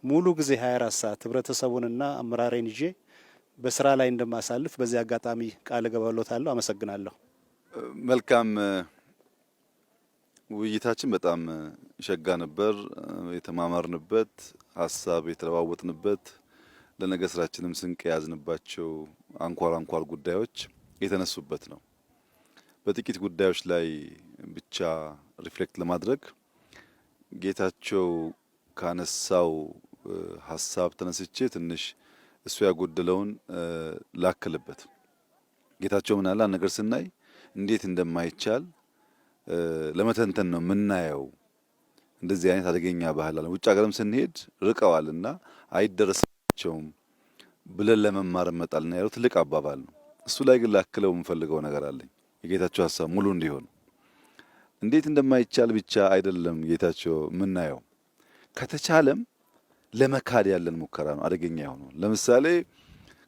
ሙሉ ጊዜ 24 ሰዓት ህብረተሰቡንና አመራሬን ይዤ በስራ ላይ እንደማሳልፍ በዚህ አጋጣሚ ቃል እገባለታለሁ። አመሰግናለሁ። መልካም ውይይታችን በጣም ሸጋ ነበር። የተማማርንበት ሀሳብ የተለዋወጥንበት ለነገ ስራችንም ስንቅ የያዝንባቸው አንኳር ጉዳዮች የተነሱበት ነው። በጥቂት ጉዳዮች ላይ ብቻ ሪፍሌክት ለማድረግ ጌታቸው ካነሳው ሀሳብ ተነስቼ ትንሽ እሱ ያጎደለውን ላክልበት። ጌታቸው ምን አለ ነገር ስናይ እንዴት እንደማይቻል ለመተንተን ነው የምናየው። እንደዚህ አይነት አደገኛ ባህል አለ። ውጭ ሀገርም ስንሄድ ርቀዋልና አይደረስባቸውም ብለን ለመማር መጣልና ያለው ትልቅ አባባል ነው። እሱ ላይ ግን ላክለው የምፈልገው ነገር አለኝ። የጌታቸው ሀሳብ ሙሉ እንዲሆን እንዴት እንደማይቻል ብቻ አይደለም ጌታቸው የምናየው፣ ከተቻለም ለመካድ ያለን ሙከራ ነው አደገኛ የሆነው። ለምሳሌ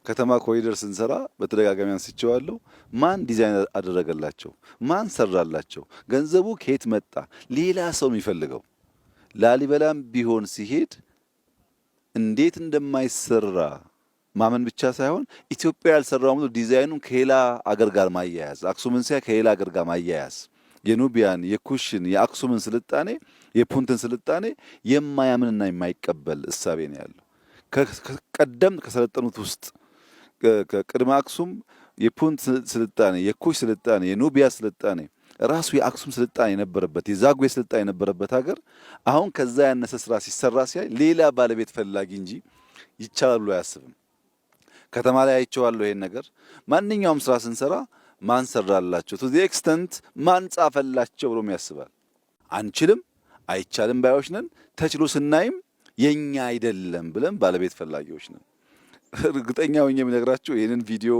ከተማ ኮሪደር ስንሰራ በተደጋጋሚ አንስቼዋለሁ። ማን ዲዛይን አደረገላቸው? ማን ሰራላቸው? ገንዘቡ ከየት መጣ? ሌላ ሰው የሚፈልገው ላሊበላም ቢሆን ሲሄድ እንዴት እንደማይሰራ ማመን ብቻ ሳይሆን ኢትዮጵያ ያልሰራው ዲዛይኑን ከሌላ አገር ጋር ማያያዝ፣ አክሱምን ሲያ ከሌላ አገር ጋር ማያያዝ፣ የኑቢያን የኩሽን የአክሱምን ስልጣኔ የፑንትን ስልጣኔ የማያምንና የማይቀበል እሳቤ ነው ያለው። ቀደም ከሰለጠኑት ውስጥ ከቅድመ አክሱም የፑንት ስልጣኔ፣ የኩሽ ስልጣኔ፣ የኑቢያ ስልጣኔ ራሱ የአክሱም ስልጣኔ የነበረበት የዛጉዌ ስልጣኔ የነበረበት ሀገር አሁን ከዛ ያነሰ ስራ ሲሰራ ሲያይ ሌላ ባለቤት ፈላጊ እንጂ ይቻላል ብሎ አያስብም። ከተማ ላይ አይቼዋለሁ ይሄን ነገር። ማንኛውም ስራ ስንሰራ ማን ሰራላቸው ቱ ዘ ኤክስተንት ማን ጻፈላቸው ብሎም ያስባል። አንችልም አይቻልም ባዮች ነን። ተችሎ ስናይም የኛ አይደለም ብለን ባለቤት ፈላጊዎች ነን። እርግጠኛ ሆኜ የምነግራቸው ይህንን ቪዲዮ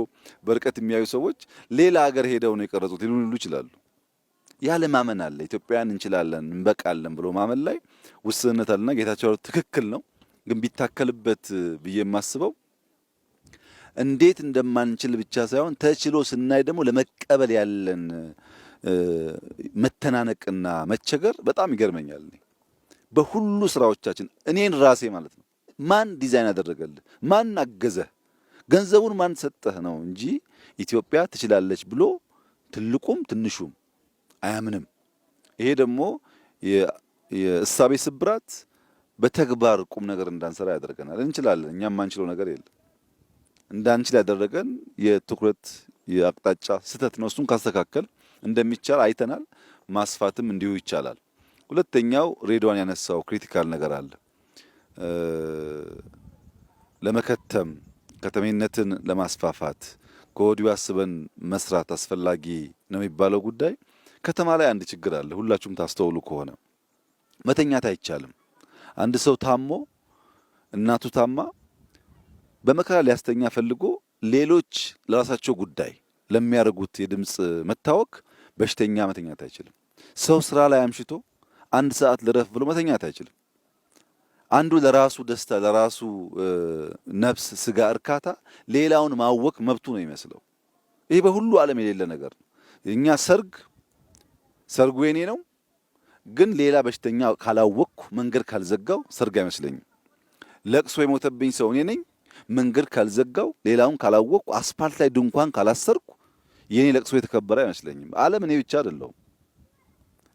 በርቀት የሚያዩ ሰዎች ሌላ ሀገር ሄደው ነው የቀረጹት ሊሉ ይችላሉ። ያለ ማመን አለ። ኢትዮጵያን እንችላለን እንበቃለን ብሎ ማመን ላይ ውስንነት አለና ጌታቸው ትክክል ነው። ግን ቢታከልበት ብዬ የማስበው እንዴት እንደማንችል ብቻ ሳይሆን ተችሎ ስናይ ደግሞ ለመቀበል ያለን መተናነቅና መቸገር በጣም ይገርመኛል። በሁሉ ስራዎቻችን እኔን ራሴ ማለት ነው ማን ዲዛይን አደረገልህ? ማን አገዘህ? ገንዘቡን ማን ሰጠህ ነው እንጂ ኢትዮጵያ ትችላለች ብሎ ትልቁም ትንሹም አያምንም። ይሄ ደግሞ የእሳቤ ስብራት በተግባር ቁም ነገር እንዳንሰራ ያደርገናል። እንችላለን፣ እኛም ማንችለው ነገር የለም። እንዳንችል ያደረገን የትኩረት የአቅጣጫ ስህተት ነው። እሱን ካስተካከል እንደሚቻል አይተናል። ማስፋትም እንዲሁ ይቻላል። ሁለተኛው ሬድዋን ያነሳው ክሪቲካል ነገር አለ። ለመከተም ከተሜነትን ለማስፋፋት ከወዲሁ አስበን መስራት አስፈላጊ ነው የሚባለው ጉዳይ ከተማ ላይ አንድ ችግር አለ። ሁላችሁም ታስተውሉ ከሆነ መተኛት አይቻልም። አንድ ሰው ታሞ እናቱ ታማ በመከራ ሊያስተኛ ፈልጎ ሌሎች ለራሳቸው ጉዳይ ለሚያደርጉት የድምፅ መታወክ በሽተኛ መተኛት አይችልም። ሰው ስራ ላይ አምሽቶ አንድ ሰዓት ልረፍ ብሎ መተኛት አይችልም። አንዱ ለራሱ ደስታ ለራሱ ነፍስ ስጋ እርካታ ሌላውን ማወክ መብቱ ነው ይመስለው። ይሄ በሁሉ ዓለም የሌለ ነገር ነው። እኛ ሰርጉ የኔ ነው፣ ግን ሌላ በሽተኛ ካላወቅኩ መንገድ ካልዘጋው ሰርግ አይመስለኝም። ለቅሶ የሞተብኝ ሰው እኔ ነኝ፣ መንገድ ካልዘጋው ሌላውን ካላወቅኩ አስፓልት ላይ ድንኳን ካላሰርኩ የኔ ለቅሶ የተከበረ አይመስለኝም። ዓለም እኔ ብቻ አይደለሁም።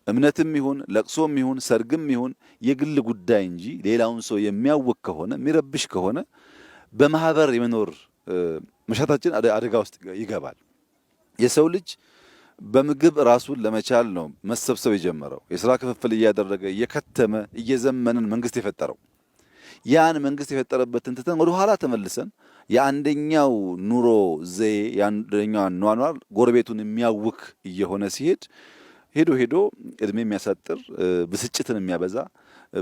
እምነትም ይሁን ለቅሶም ይሁን ሰርግም ይሁን የግል ጉዳይ እንጂ ሌላውን ሰው የሚያወቅ ከሆነ የሚረብሽ ከሆነ በማህበር የመኖር መሻታችን አደጋ ውስጥ ይገባል። የሰው ልጅ በምግብ ራሱን ለመቻል ነው መሰብሰብ የጀመረው። የሥራ ክፍፍል እያደረገ እየከተመ እየዘመንን መንግስት የፈጠረው። ያን መንግስት የፈጠረበትን ትተን ወደ ኋላ ተመልሰን የአንደኛው ኑሮ ዘዬ የአንደኛው አኗኗር ጎረቤቱን የሚያውክ እየሆነ ሲሄድ ሄዶ እድሜ የሚያሳጥር ብስጭትን የሚያበዛ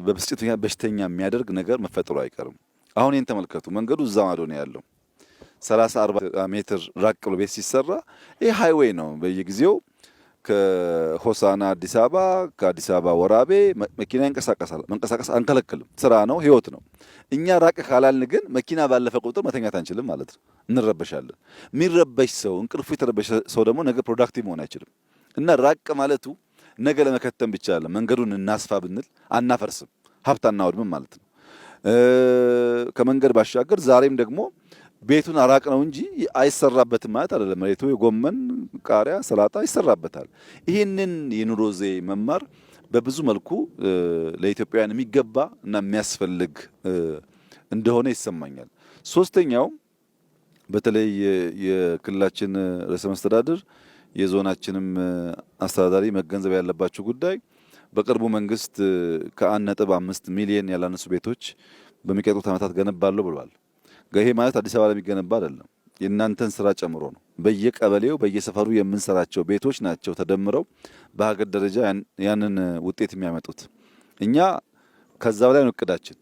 በብስጭት በሽተኛ የሚያደርግ ነገር መፈጠሩ አይቀርም። አሁን ይህን ተመልከቱ። መንገዱ እዛ ማዶ ነው ያለው። 30-40 ሜትር ራቅ ብሎ ቤት ሲሰራ ይህ ሃይዌይ ነው። በየጊዜው ከሆሳና አዲስ አበባ፣ ከአዲስ አበባ ወራቤ መኪና ይንቀሳቀሳል። መንቀሳቀስ አንከለክልም። ስራ ነው፣ ህይወት ነው። እኛ ራቅ ካላልን ግን መኪና ባለፈ ቁጥር መተኛት አንችልም ማለት ነው። እንረበሻለን። የሚረበሽ ሰው እንቅልፉ የተረበሸ ሰው ደግሞ ነገ ፕሮዳክቲቭ መሆን አይችልም። እና ራቅ ማለቱ ነገ ለመከተም ብቻ አለ። መንገዱን እናስፋ ብንል አናፈርስም፣ ሀብት አናወድምም ማለት ነው። ከመንገድ ባሻገር ዛሬም ደግሞ ቤቱን አራቅ ነው እንጂ አይሰራበትም ማለት አይደለም። መሬቱ የጎመን ቃሪያ፣ ሰላጣ ይሰራበታል። ይህንን የኑሮ ዘዬ መማር በብዙ መልኩ ለኢትዮጵያውያን የሚገባ እና የሚያስፈልግ እንደሆነ ይሰማኛል። ሶስተኛው በተለይ የክልላችን ርዕሰ መስተዳድር የዞናችንም አስተዳዳሪ መገንዘብ ያለባቸው ጉዳይ በቅርቡ መንግስት ከ1.5 ሚሊዮን ያላነሱ ቤቶች በሚቀጥሉት ዓመታት ገነባለሁ ብሏል። ይሄ ማለት አዲስ አበባ ላይ የሚገነባ አይደለም፣ የእናንተን ስራ ጨምሮ ነው። በየቀበሌው በየሰፈሩ የምንሰራቸው ቤቶች ናቸው ተደምረው በሀገር ደረጃ ያንን ውጤት የሚያመጡት። እኛ ከዛ በላይ ነው እቅዳችን፣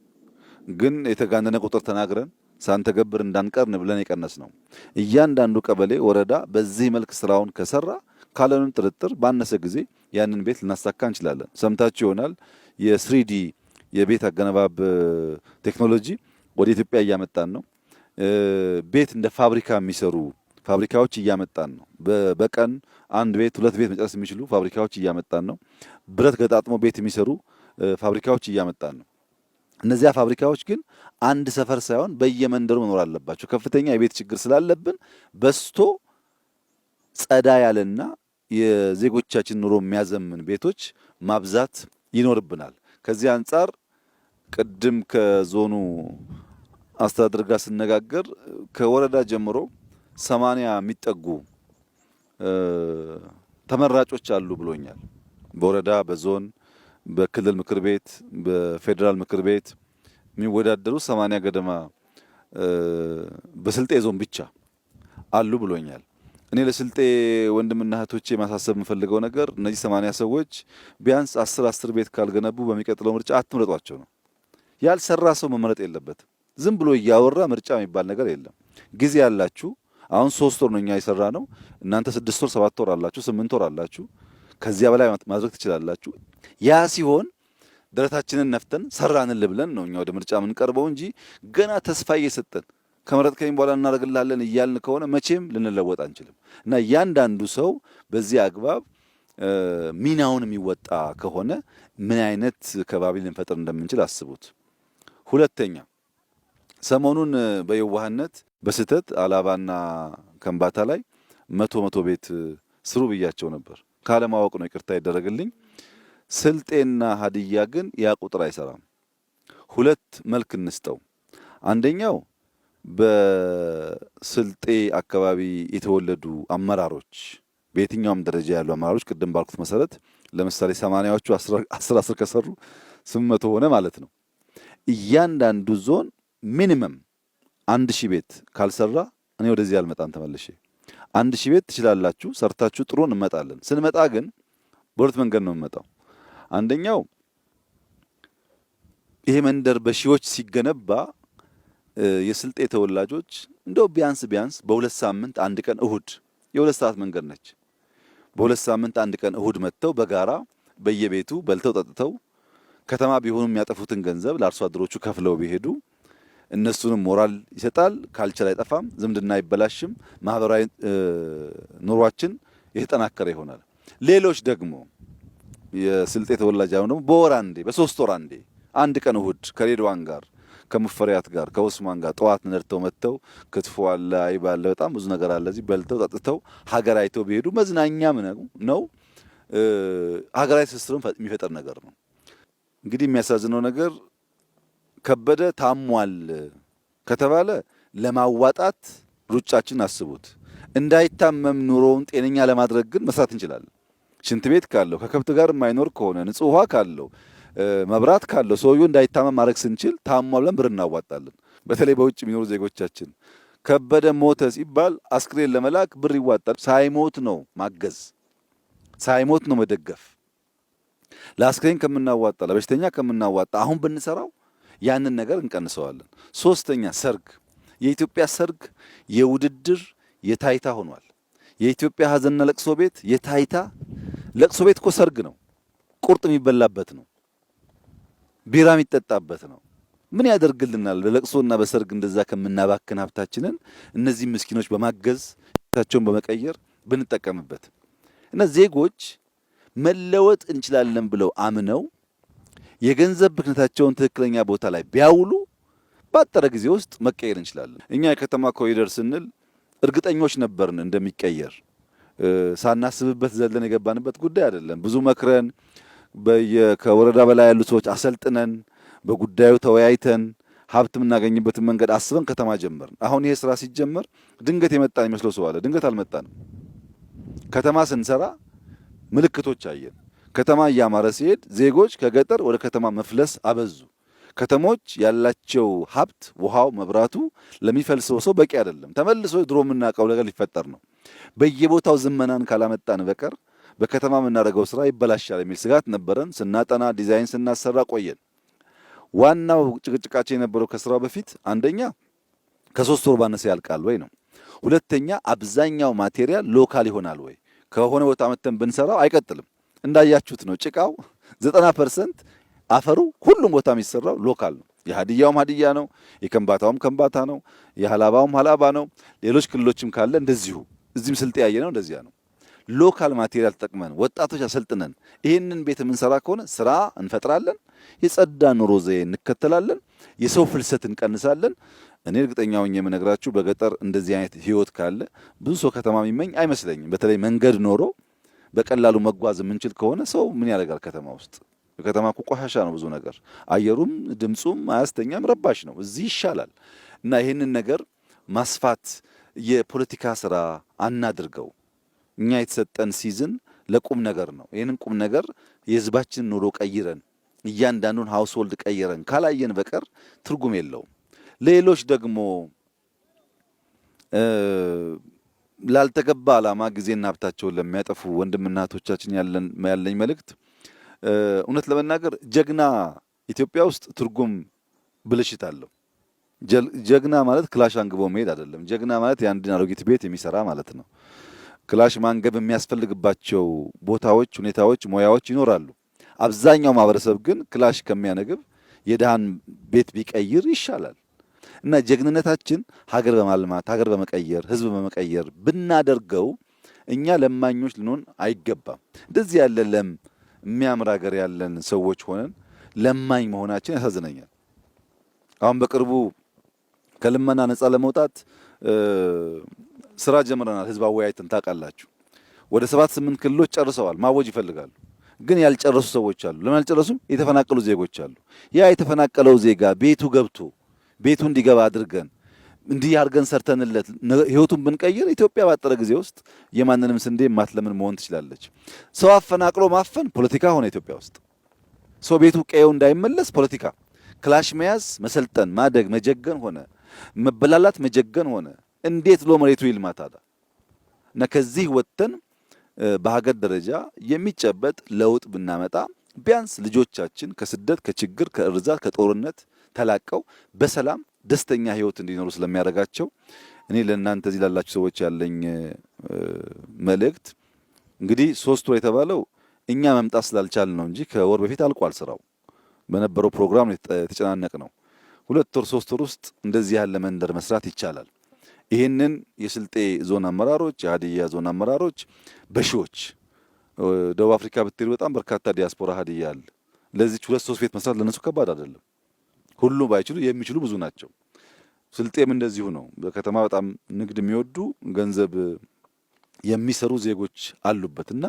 ግን የተጋነነ ቁጥር ተናግረን ሳንተገብር እንዳንቀርን ብለን የቀነስ ነው። እያንዳንዱ ቀበሌ ወረዳ በዚህ መልክ ስራውን ከሰራ ካለንም ጥርጥር ባነሰ ጊዜ ያንን ቤት ልናሳካ እንችላለን። ሰምታችሁ ይሆናል የስሪዲ የቤት አገነባብ ቴክኖሎጂ ወደ ኢትዮጵያ እያመጣን ነው። ቤት እንደ ፋብሪካ የሚሰሩ ፋብሪካዎች እያመጣን ነው። በቀን አንድ ቤት ሁለት ቤት መጨረስ የሚችሉ ፋብሪካዎች እያመጣን ነው። ብረት ገጣጥሞ ቤት የሚሰሩ ፋብሪካዎች እያመጣን ነው። እነዚያ ፋብሪካዎች ግን አንድ ሰፈር ሳይሆን በየመንደሩ መኖር አለባቸው። ከፍተኛ የቤት ችግር ስላለብን በስቶ ጸዳ ያለና የዜጎቻችን ኑሮ የሚያዘምን ቤቶች ማብዛት ይኖርብናል። ከዚህ አንጻር ቅድም ከዞኑ አስተዳደር ጋር ስነጋገር ከወረዳ ጀምሮ 80 የሚጠጉ ተመራጮች አሉ ብሎኛል። በወረዳ በዞን በክልል ምክር ቤት በፌዴራል ምክር ቤት የሚወዳደሩ 80 ገደማ በስልጤ ዞን ብቻ አሉ ብሎኛል። እኔ ለስልጤ ወንድምና እህቶቼ ማሳሰብ የምፈልገው ነገር እነዚህ 80 ሰዎች ቢያንስ 10 ቤት ካልገነቡ በሚቀጥለው ምርጫ አትምረጧቸው ነው። ያልሰራ ሰው መመረጥ የለበትም። ዝም ብሎ እያወራ ምርጫ የሚባል ነገር የለም። ጊዜ ያላችሁ አሁን 3 ወር ነው እኛ የሰራ ነው። እናንተ 6 ወር 7 ወር አላችሁ፣ 8 ወር አላችሁ። ከዚያ በላይ ማድረግ ትችላላችሁ። ያ ሲሆን ደረታችንን ነፍተን ሰራንል ብለን ነው እኛ ወደ ምርጫ የምንቀርበው እንጂ ገና ተስፋ እየሰጠን ከመረጥከኝ በኋላ እናደርግልሃለን እያልን ከሆነ መቼም ልንለወጥ አንችልም። እና እያንዳንዱ ሰው በዚህ አግባብ ሚናውን የሚወጣ ከሆነ ምን አይነት ከባቢ ልንፈጥር እንደምንችል አስቡት። ሁለተኛ ሰሞኑን በየዋህነት በስህተት አላባና ከምባታ ላይ መቶ ቤት ስሩ ብያቸው ነበር። ካለማወቅ ነው፣ ይቅርታ ይደረግልኝ። ስልጤና ሀዲያ ግን ያ ቁጥር አይሰራም። ሁለት መልክ እንስጠው። አንደኛው በስልጤ አካባቢ የተወለዱ አመራሮች በየትኛውም ደረጃ ያሉ አመራሮች ቅድም ባልኩት መሰረት ለምሳሌ 80ዎቹ 10 ከሰሩ 800 ሆነ ማለት ነው። እያንዳንዱ ዞን ሚኒመም 1000 ቤት ካልሰራ እኔ ወደዚህ አልመጣም ተመልሼ። 1000 ቤት ትችላላችሁ ሰርታችሁ ጥሩ እንመጣለን። ስንመጣ ግን በሁለት መንገድ ነው የምመጣው። አንደኛው ይሄ መንደር በሺዎች ሲገነባ የስልጤ ተወላጆች እንደው ቢያንስ በሁለት ሳምንት አንድ ቀን እሁድ የሁለት ሰዓት መንገድ ነች። በሁለት ሳምንት አንድ ቀን እሁድ መጥተው በጋራ በየቤቱ በልተው ጠጥተው ከተማ ቢሆኑ የሚያጠፉትን ገንዘብ ለአርሶ አደሮቹ ከፍለው ቢሄዱ እነሱንም ሞራል ይሰጣል፣ ካልቸር አይጠፋም፣ ዝምድና አይበላሽም፣ ማህበራዊ ኑሯችን የተጠናከረ ይሆናል። ሌሎች ደግሞ የስልጤ ተወላጅ አሁን ደግሞ በወር አንዴ በ3 ወር አንዴ አንድ ቀን እሁድ ከሬድዋን ጋር ከሙፈሪያት ጋር ከኡስማን ጋር ጠዋት ነድተው መጥተው ክትፎ አለ አይብ አለ በጣም ብዙ ነገር አለ እዚህ በልተው ጠጥተው ሀገር አይተው ቢሄዱ መዝናኛም ነው። ሀገራዊ ትስስርም የሚፈጠር ነገር ነው። እንግዲህ የሚያሳዝነው ነገር ከበደ ታሟል ከተባለ ለማዋጣት ሩጫችን አስቡት። እንዳይታመም ኑሮውን ጤነኛ ለማድረግ ግን መስራት እንችላለን። ሽንት ቤት ካለው ከከብት ጋር የማይኖር ከሆነ ንጹህ ውሃ ካለው መብራት ካለው ሰውየው እንዳይታመም ማድረግ ስንችል ታሟል ብለን ብር እናዋጣለን። በተለይ በውጭ የሚኖሩ ዜጎቻችን ከበደ ሞተ ሲባል አስክሬን ለመላክ ብር ይዋጣል። ሳይሞት ነው ማገዝ፣ ሳይሞት ነው መደገፍ። ለአስክሬን ከምናዋጣ ለበሽተኛ ከምናዋጣ አሁን ብንሰራው ያንን ነገር እንቀንሰዋለን። ሶስተኛ ሰርግ። የኢትዮጵያ ሰርግ የውድድር የታይታ ሆኗል። የኢትዮጵያ ሀዘንና ለቅሶ ቤት የታይታ ለቅሶ ቤት እኮ ሰርግ ነው። ቁርጥ የሚበላበት ነው። ቢራ የሚጠጣበት ነው። ምን ያደርግልናል? በለቅሶና በሰርግ እንደዛ ከምናባክን ሀብታችንን እነዚህ ምስኪኖች በማገዝ ታቸውን በመቀየር ብንጠቀምበት እና ዜጎች መለወጥ እንችላለን ብለው አምነው የገንዘብ ብክነታቸውን ትክክለኛ ቦታ ላይ ቢያውሉ ባጠረ ጊዜ ውስጥ መቀየር እንችላለን። እኛ የከተማ ኮሪደር ስንል እርግጠኞች ነበርን እንደሚቀየር። ሳናስብበት ዘለን የገባንበት ጉዳይ አይደለም። ብዙ መክረን ከወረዳ በላይ ያሉ ሰዎች አሰልጥነን በጉዳዩ ተወያይተን ሀብት የምናገኝበትን መንገድ አስበን ከተማ ጀመርን። አሁን ይሄ ስራ ሲጀመር ድንገት የመጣን የሚመስለው ሰው አለ። ድንገት አልመጣንም። ከተማ ስንሰራ ምልክቶች አየን። ከተማ እያማረ ሲሄድ ዜጎች ከገጠር ወደ ከተማ መፍለስ አበዙ። ከተሞች ያላቸው ሀብት ውሃው፣ መብራቱ ለሚፈልሰው ሰው በቂ አይደለም። ተመልሶ ድሮ የምናውቀው ነገር ሊፈጠር ነው። በየቦታው ዝመናን ካላመጣን በቀር በከተማ የምናደርገው ስራ ይበላሻል የሚል ስጋት ነበረን። ስናጠና ዲዛይን ስናሰራ ቆየን። ዋናው ጭቅጭቃችን የነበረው ከስራው በፊት አንደኛ ከ3 ወር ባነሰ ያልቃል ወይ ነው። ሁለተኛ አብዛኛው ማቴሪያል ሎካል ይሆናል ወይ? ከሆነ ቦታ መተን ብንሰራው አይቀጥልም። እንዳያችሁት ነው። ጭቃው 90% አፈሩ ሁሉም ቦታ የሚሰራው ሎካል ነው። የሀዲያውም ሀዲያ ነው፣ የከምባታውም ከምባታ ነው፣ የሀላባውም ሀላባ ነው። ሌሎች ክልሎችም ካለ እንደዚሁ። እዚህም ስልጤ ያየ ነው እንደዚያ ነው። ሎካል ማቴሪያል ተጠቅመን ወጣቶች አሰልጥነን ይህንን ቤት የምንሰራ ከሆነ ስራ እንፈጥራለን፣ የጸዳ ኑሮ ዘዬ እንከተላለን፣ የሰው ፍልሰት እንቀንሳለን። እኔ እርግጠኛ ሆኜ የምነግራችሁ በገጠር እንደዚህ አይነት ህይወት ካለ ብዙ ሰው ከተማ የሚመኝ አይመስለኝም። በተለይ መንገድ ኖሮ በቀላሉ መጓዝ የምንችል ከሆነ ሰው ምን ያደርጋል ከተማ ውስጥ? ከተማ እኮ ቆሻሻ ነው ብዙ ነገር፣ አየሩም ድምጹም አያስተኛም፣ ረባሽ ነው። እዚህ ይሻላል እና ይህንን ነገር ማስፋት የፖለቲካ ስራ አናድርገው። እኛ የተሰጠን ሲዝን ለቁም ነገር ነው። ይህንን ቁም ነገር የህዝባችንን ኑሮ ቀይረን እያንዳንዱን ሃውስሆልድ ቀይረን ካላየን በቀር ትርጉም የለውም። ሌሎች ደግሞ ላልተገባ ዓላማ ጊዜና ሀብታቸውን ለሚያጠፉ ወንድምና እህቶቻችን ያለኝ መልእክት እውነት ለመናገር ጀግና ኢትዮጵያ ውስጥ ትርጉም ብልሽት አለው። ጀግና ማለት ክላሽ አንግቦ መሄድ አይደለም። ጀግና ማለት የአንድን አሮጊት ቤት የሚሰራ ማለት ነው። ክላሽ ማንገብ የሚያስፈልግባቸው ቦታዎች፣ ሁኔታዎች፣ ሙያዎች ይኖራሉ። አብዛኛው ማህበረሰብ ግን ክላሽ ከሚያነግብ የድሃን ቤት ቢቀይር ይሻላል እና ጀግንነታችን ሀገር በማልማት ሀገር በመቀየር ህዝብ በመቀየር ብናደርገው እኛ ለማኞች ልንሆን አይገባም። እንደዚህ ያለ ለም የሚያምር ሀገር ያለን ሰዎች ሆነን ለማኝ መሆናችን ያሳዝነኛል። አሁን በቅርቡ ከልመና ነፃ ለመውጣት ስራ ጀምረናል። ህዝብ አወያይተን ታውቃላችሁ። ወደ 7-8 ክልሎች ጨርሰዋል። ማወጅ ይፈልጋሉ፣ ግን ያልጨረሱ ሰዎች አሉ። ለምን ያልጨረሱም? የተፈናቀሉ ዜጎች አሉ። ያ የተፈናቀለው ዜጋ ቤቱ ገብቶ ቤቱ እንዲገባ አድርገን እንዲህ አድርገን ሰርተንለት ህይወቱን ብንቀይር ኢትዮጵያ ባጠረ ጊዜ ውስጥ የማንንም ስንዴ ማትለምን መሆን ትችላለች። ሰው አፈናቅሎ ማፈን ፖለቲካ ሆነ ኢትዮጵያ ውስጥ። ሰው ቤቱ ቀየው እንዳይመለስ ፖለቲካ፣ ክላሽ መያዝ፣ መሰልጠን፣ ማደግ፣ መጀገን ሆነ፣ መበላላት፣ መጀገን ሆነ። እንዴት ብሎ መሬቱ ይልማ ታዲያ? እና ከዚህ ወጥተን በሀገር ደረጃ የሚጨበጥ ለውጥ ብናመጣ ቢያንስ ልጆቻችን ከስደት፣ ከችግር፣ ከእርዛት፣ ከጦርነት ተላቀው በሰላም ደስተኛ ህይወት እንዲኖሩ ስለሚያደርጋቸው እኔ ለእናንተ እዚህ ላላችሁ ሰዎች ያለኝ መልእክት እንግዲህ 3 ወር የተባለው እኛ መምጣት ስላልቻል ነው እንጂ ከወር በፊት አልቋል ስራው። በነበረው ፕሮግራም የተጨናነቅ ነው። 2 ወር 3 ወር ውስጥ እንደዚህ ያለ መንደር መስራት ይቻላል። ይህንን የስልጤ ዞን አመራሮች፣ የሀዲያ ዞን አመራሮች በሺዎች ደቡብ አፍሪካ ብትሄዱ በጣም በርካታ ዲያስፖራ ሀዲያ አለ። ለዚህ 2-3 ቤት መስራት ለነሱ ከባድ አይደለም። ሁሉ ባይችሉ የሚችሉ ብዙ ናቸው። ስልጤም እንደዚሁ ነው። በከተማ በጣም ንግድ የሚወዱ ገንዘብ የሚሰሩ ዜጎች አሉበት እና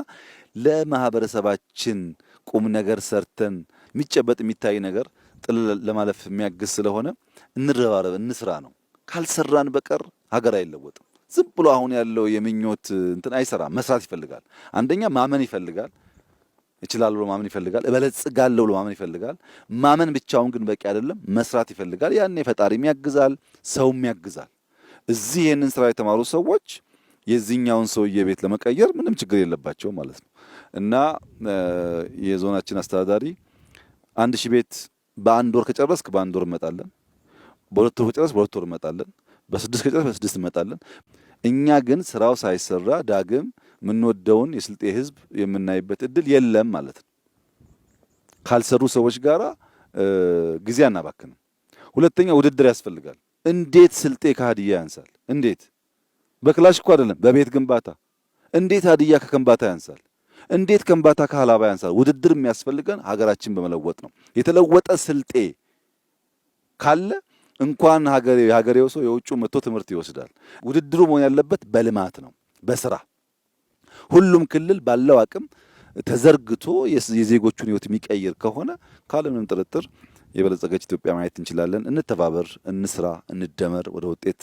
ለማህበረሰባችን ቁም ነገር ሰርተን የሚጨበጥ የሚታይ ነገር ጥል ለማለፍ የሚያግዝ ስለሆነ እንረባረብ፣ እንስራ ነው። ካልሰራን በቀር ሀገር አይለወጥም። ዝም ብሎ አሁን ያለው የምኞት እንትን አይሰራም። መስራት ይፈልጋል። አንደኛ ማመን ይፈልጋል። እችላለሁ ብሎ ማመን ይፈልጋል። እበለጽጋለሁ ብሎ ማመን ይፈልጋል። ማመን ብቻውን ግን በቂ አይደለም። መስራት ይፈልጋል። ያኔ ፈጣሪም ያግዛል፣ ሰውም ያግዛል። እዚህ ይህንን ስራ የተማሩ ሰዎች የዚህኛውን ሰውዬ ቤት ለመቀየር ምንም ችግር የለባቸው ማለት ነው እና የዞናችን አስተዳዳሪ 1000 ቤት በአንድ ወር ከጨረስክ በአንድ ወር እንመጣለን፣ በ2 ወር ከጨረስክ በ2 ወር እንመጣለን፣ በ6 ከጨረስክ በ6 እንመጣለን። እኛ ግን ስራው ሳይሰራ ዳግም የምንወደውን የስልጤ ህዝብ የምናይበት እድል የለም ማለት ነው። ካልሰሩ ሰዎች ጋራ ጊዜ አናባክንም። ሁለተኛ ውድድር ያስፈልጋል። እንዴት ስልጤ ከሀዲያ ያንሳል? እንዴት? በክላሽ እኮ አይደለም፣ በቤት ግንባታ። እንዴት ሀዲያ ከከምባታ ያንሳል? እንዴት ከምባታ ከሀላባ ያንሳል? ውድድር የሚያስፈልገን ሀገራችን በመለወጥ ነው። የተለወጠ ስልጤ ካለ እንኳን ሀገሬው ሰው የውጭ መጥቶ ትምህርት ይወስዳል። ውድድሩ መሆን ያለበት በልማት ነው፣ በስራ ሁሉም ክልል ባለው አቅም ተዘርግቶ የዜጎቹን ህይወት የሚቀይር ከሆነ ካለምንም ጥርጥር የበለጸገች ኢትዮጵያ ማየት እንችላለን። እንተባበር፣ እንስራ፣ እንደመር፣ ወደ ውጤት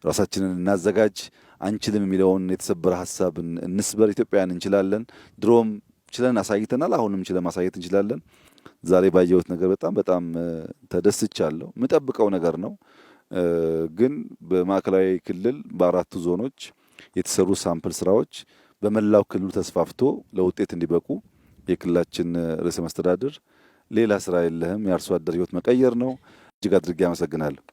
ራሳችንን እናዘጋጅ። አንችልም የሚለውን የተሰበረ ሀሳብ እንስበር። ኢትዮጵያውያን እንችላለን። ድሮም ችለን አሳይተናል። አሁንም ችለን ማሳየት እንችላለን። ዛሬ ባየሁት ነገር በጣም ተደስቻለሁ። የምጠብቀው ነገር ነው። ግን በማዕከላዊ ክልል በ4ቱ ዞኖች የተሰሩ ሳምፕል ስራዎች በመላው ክልሉ ተስፋፍቶ ለውጤት እንዲበቁ የክልላችን ርዕሰ መስተዳድር ሌላ ስራ የለህም፣ የአርሶ አደር ህይወት መቀየር ነው። እጅግ አድርጌ አመሰግናለሁ።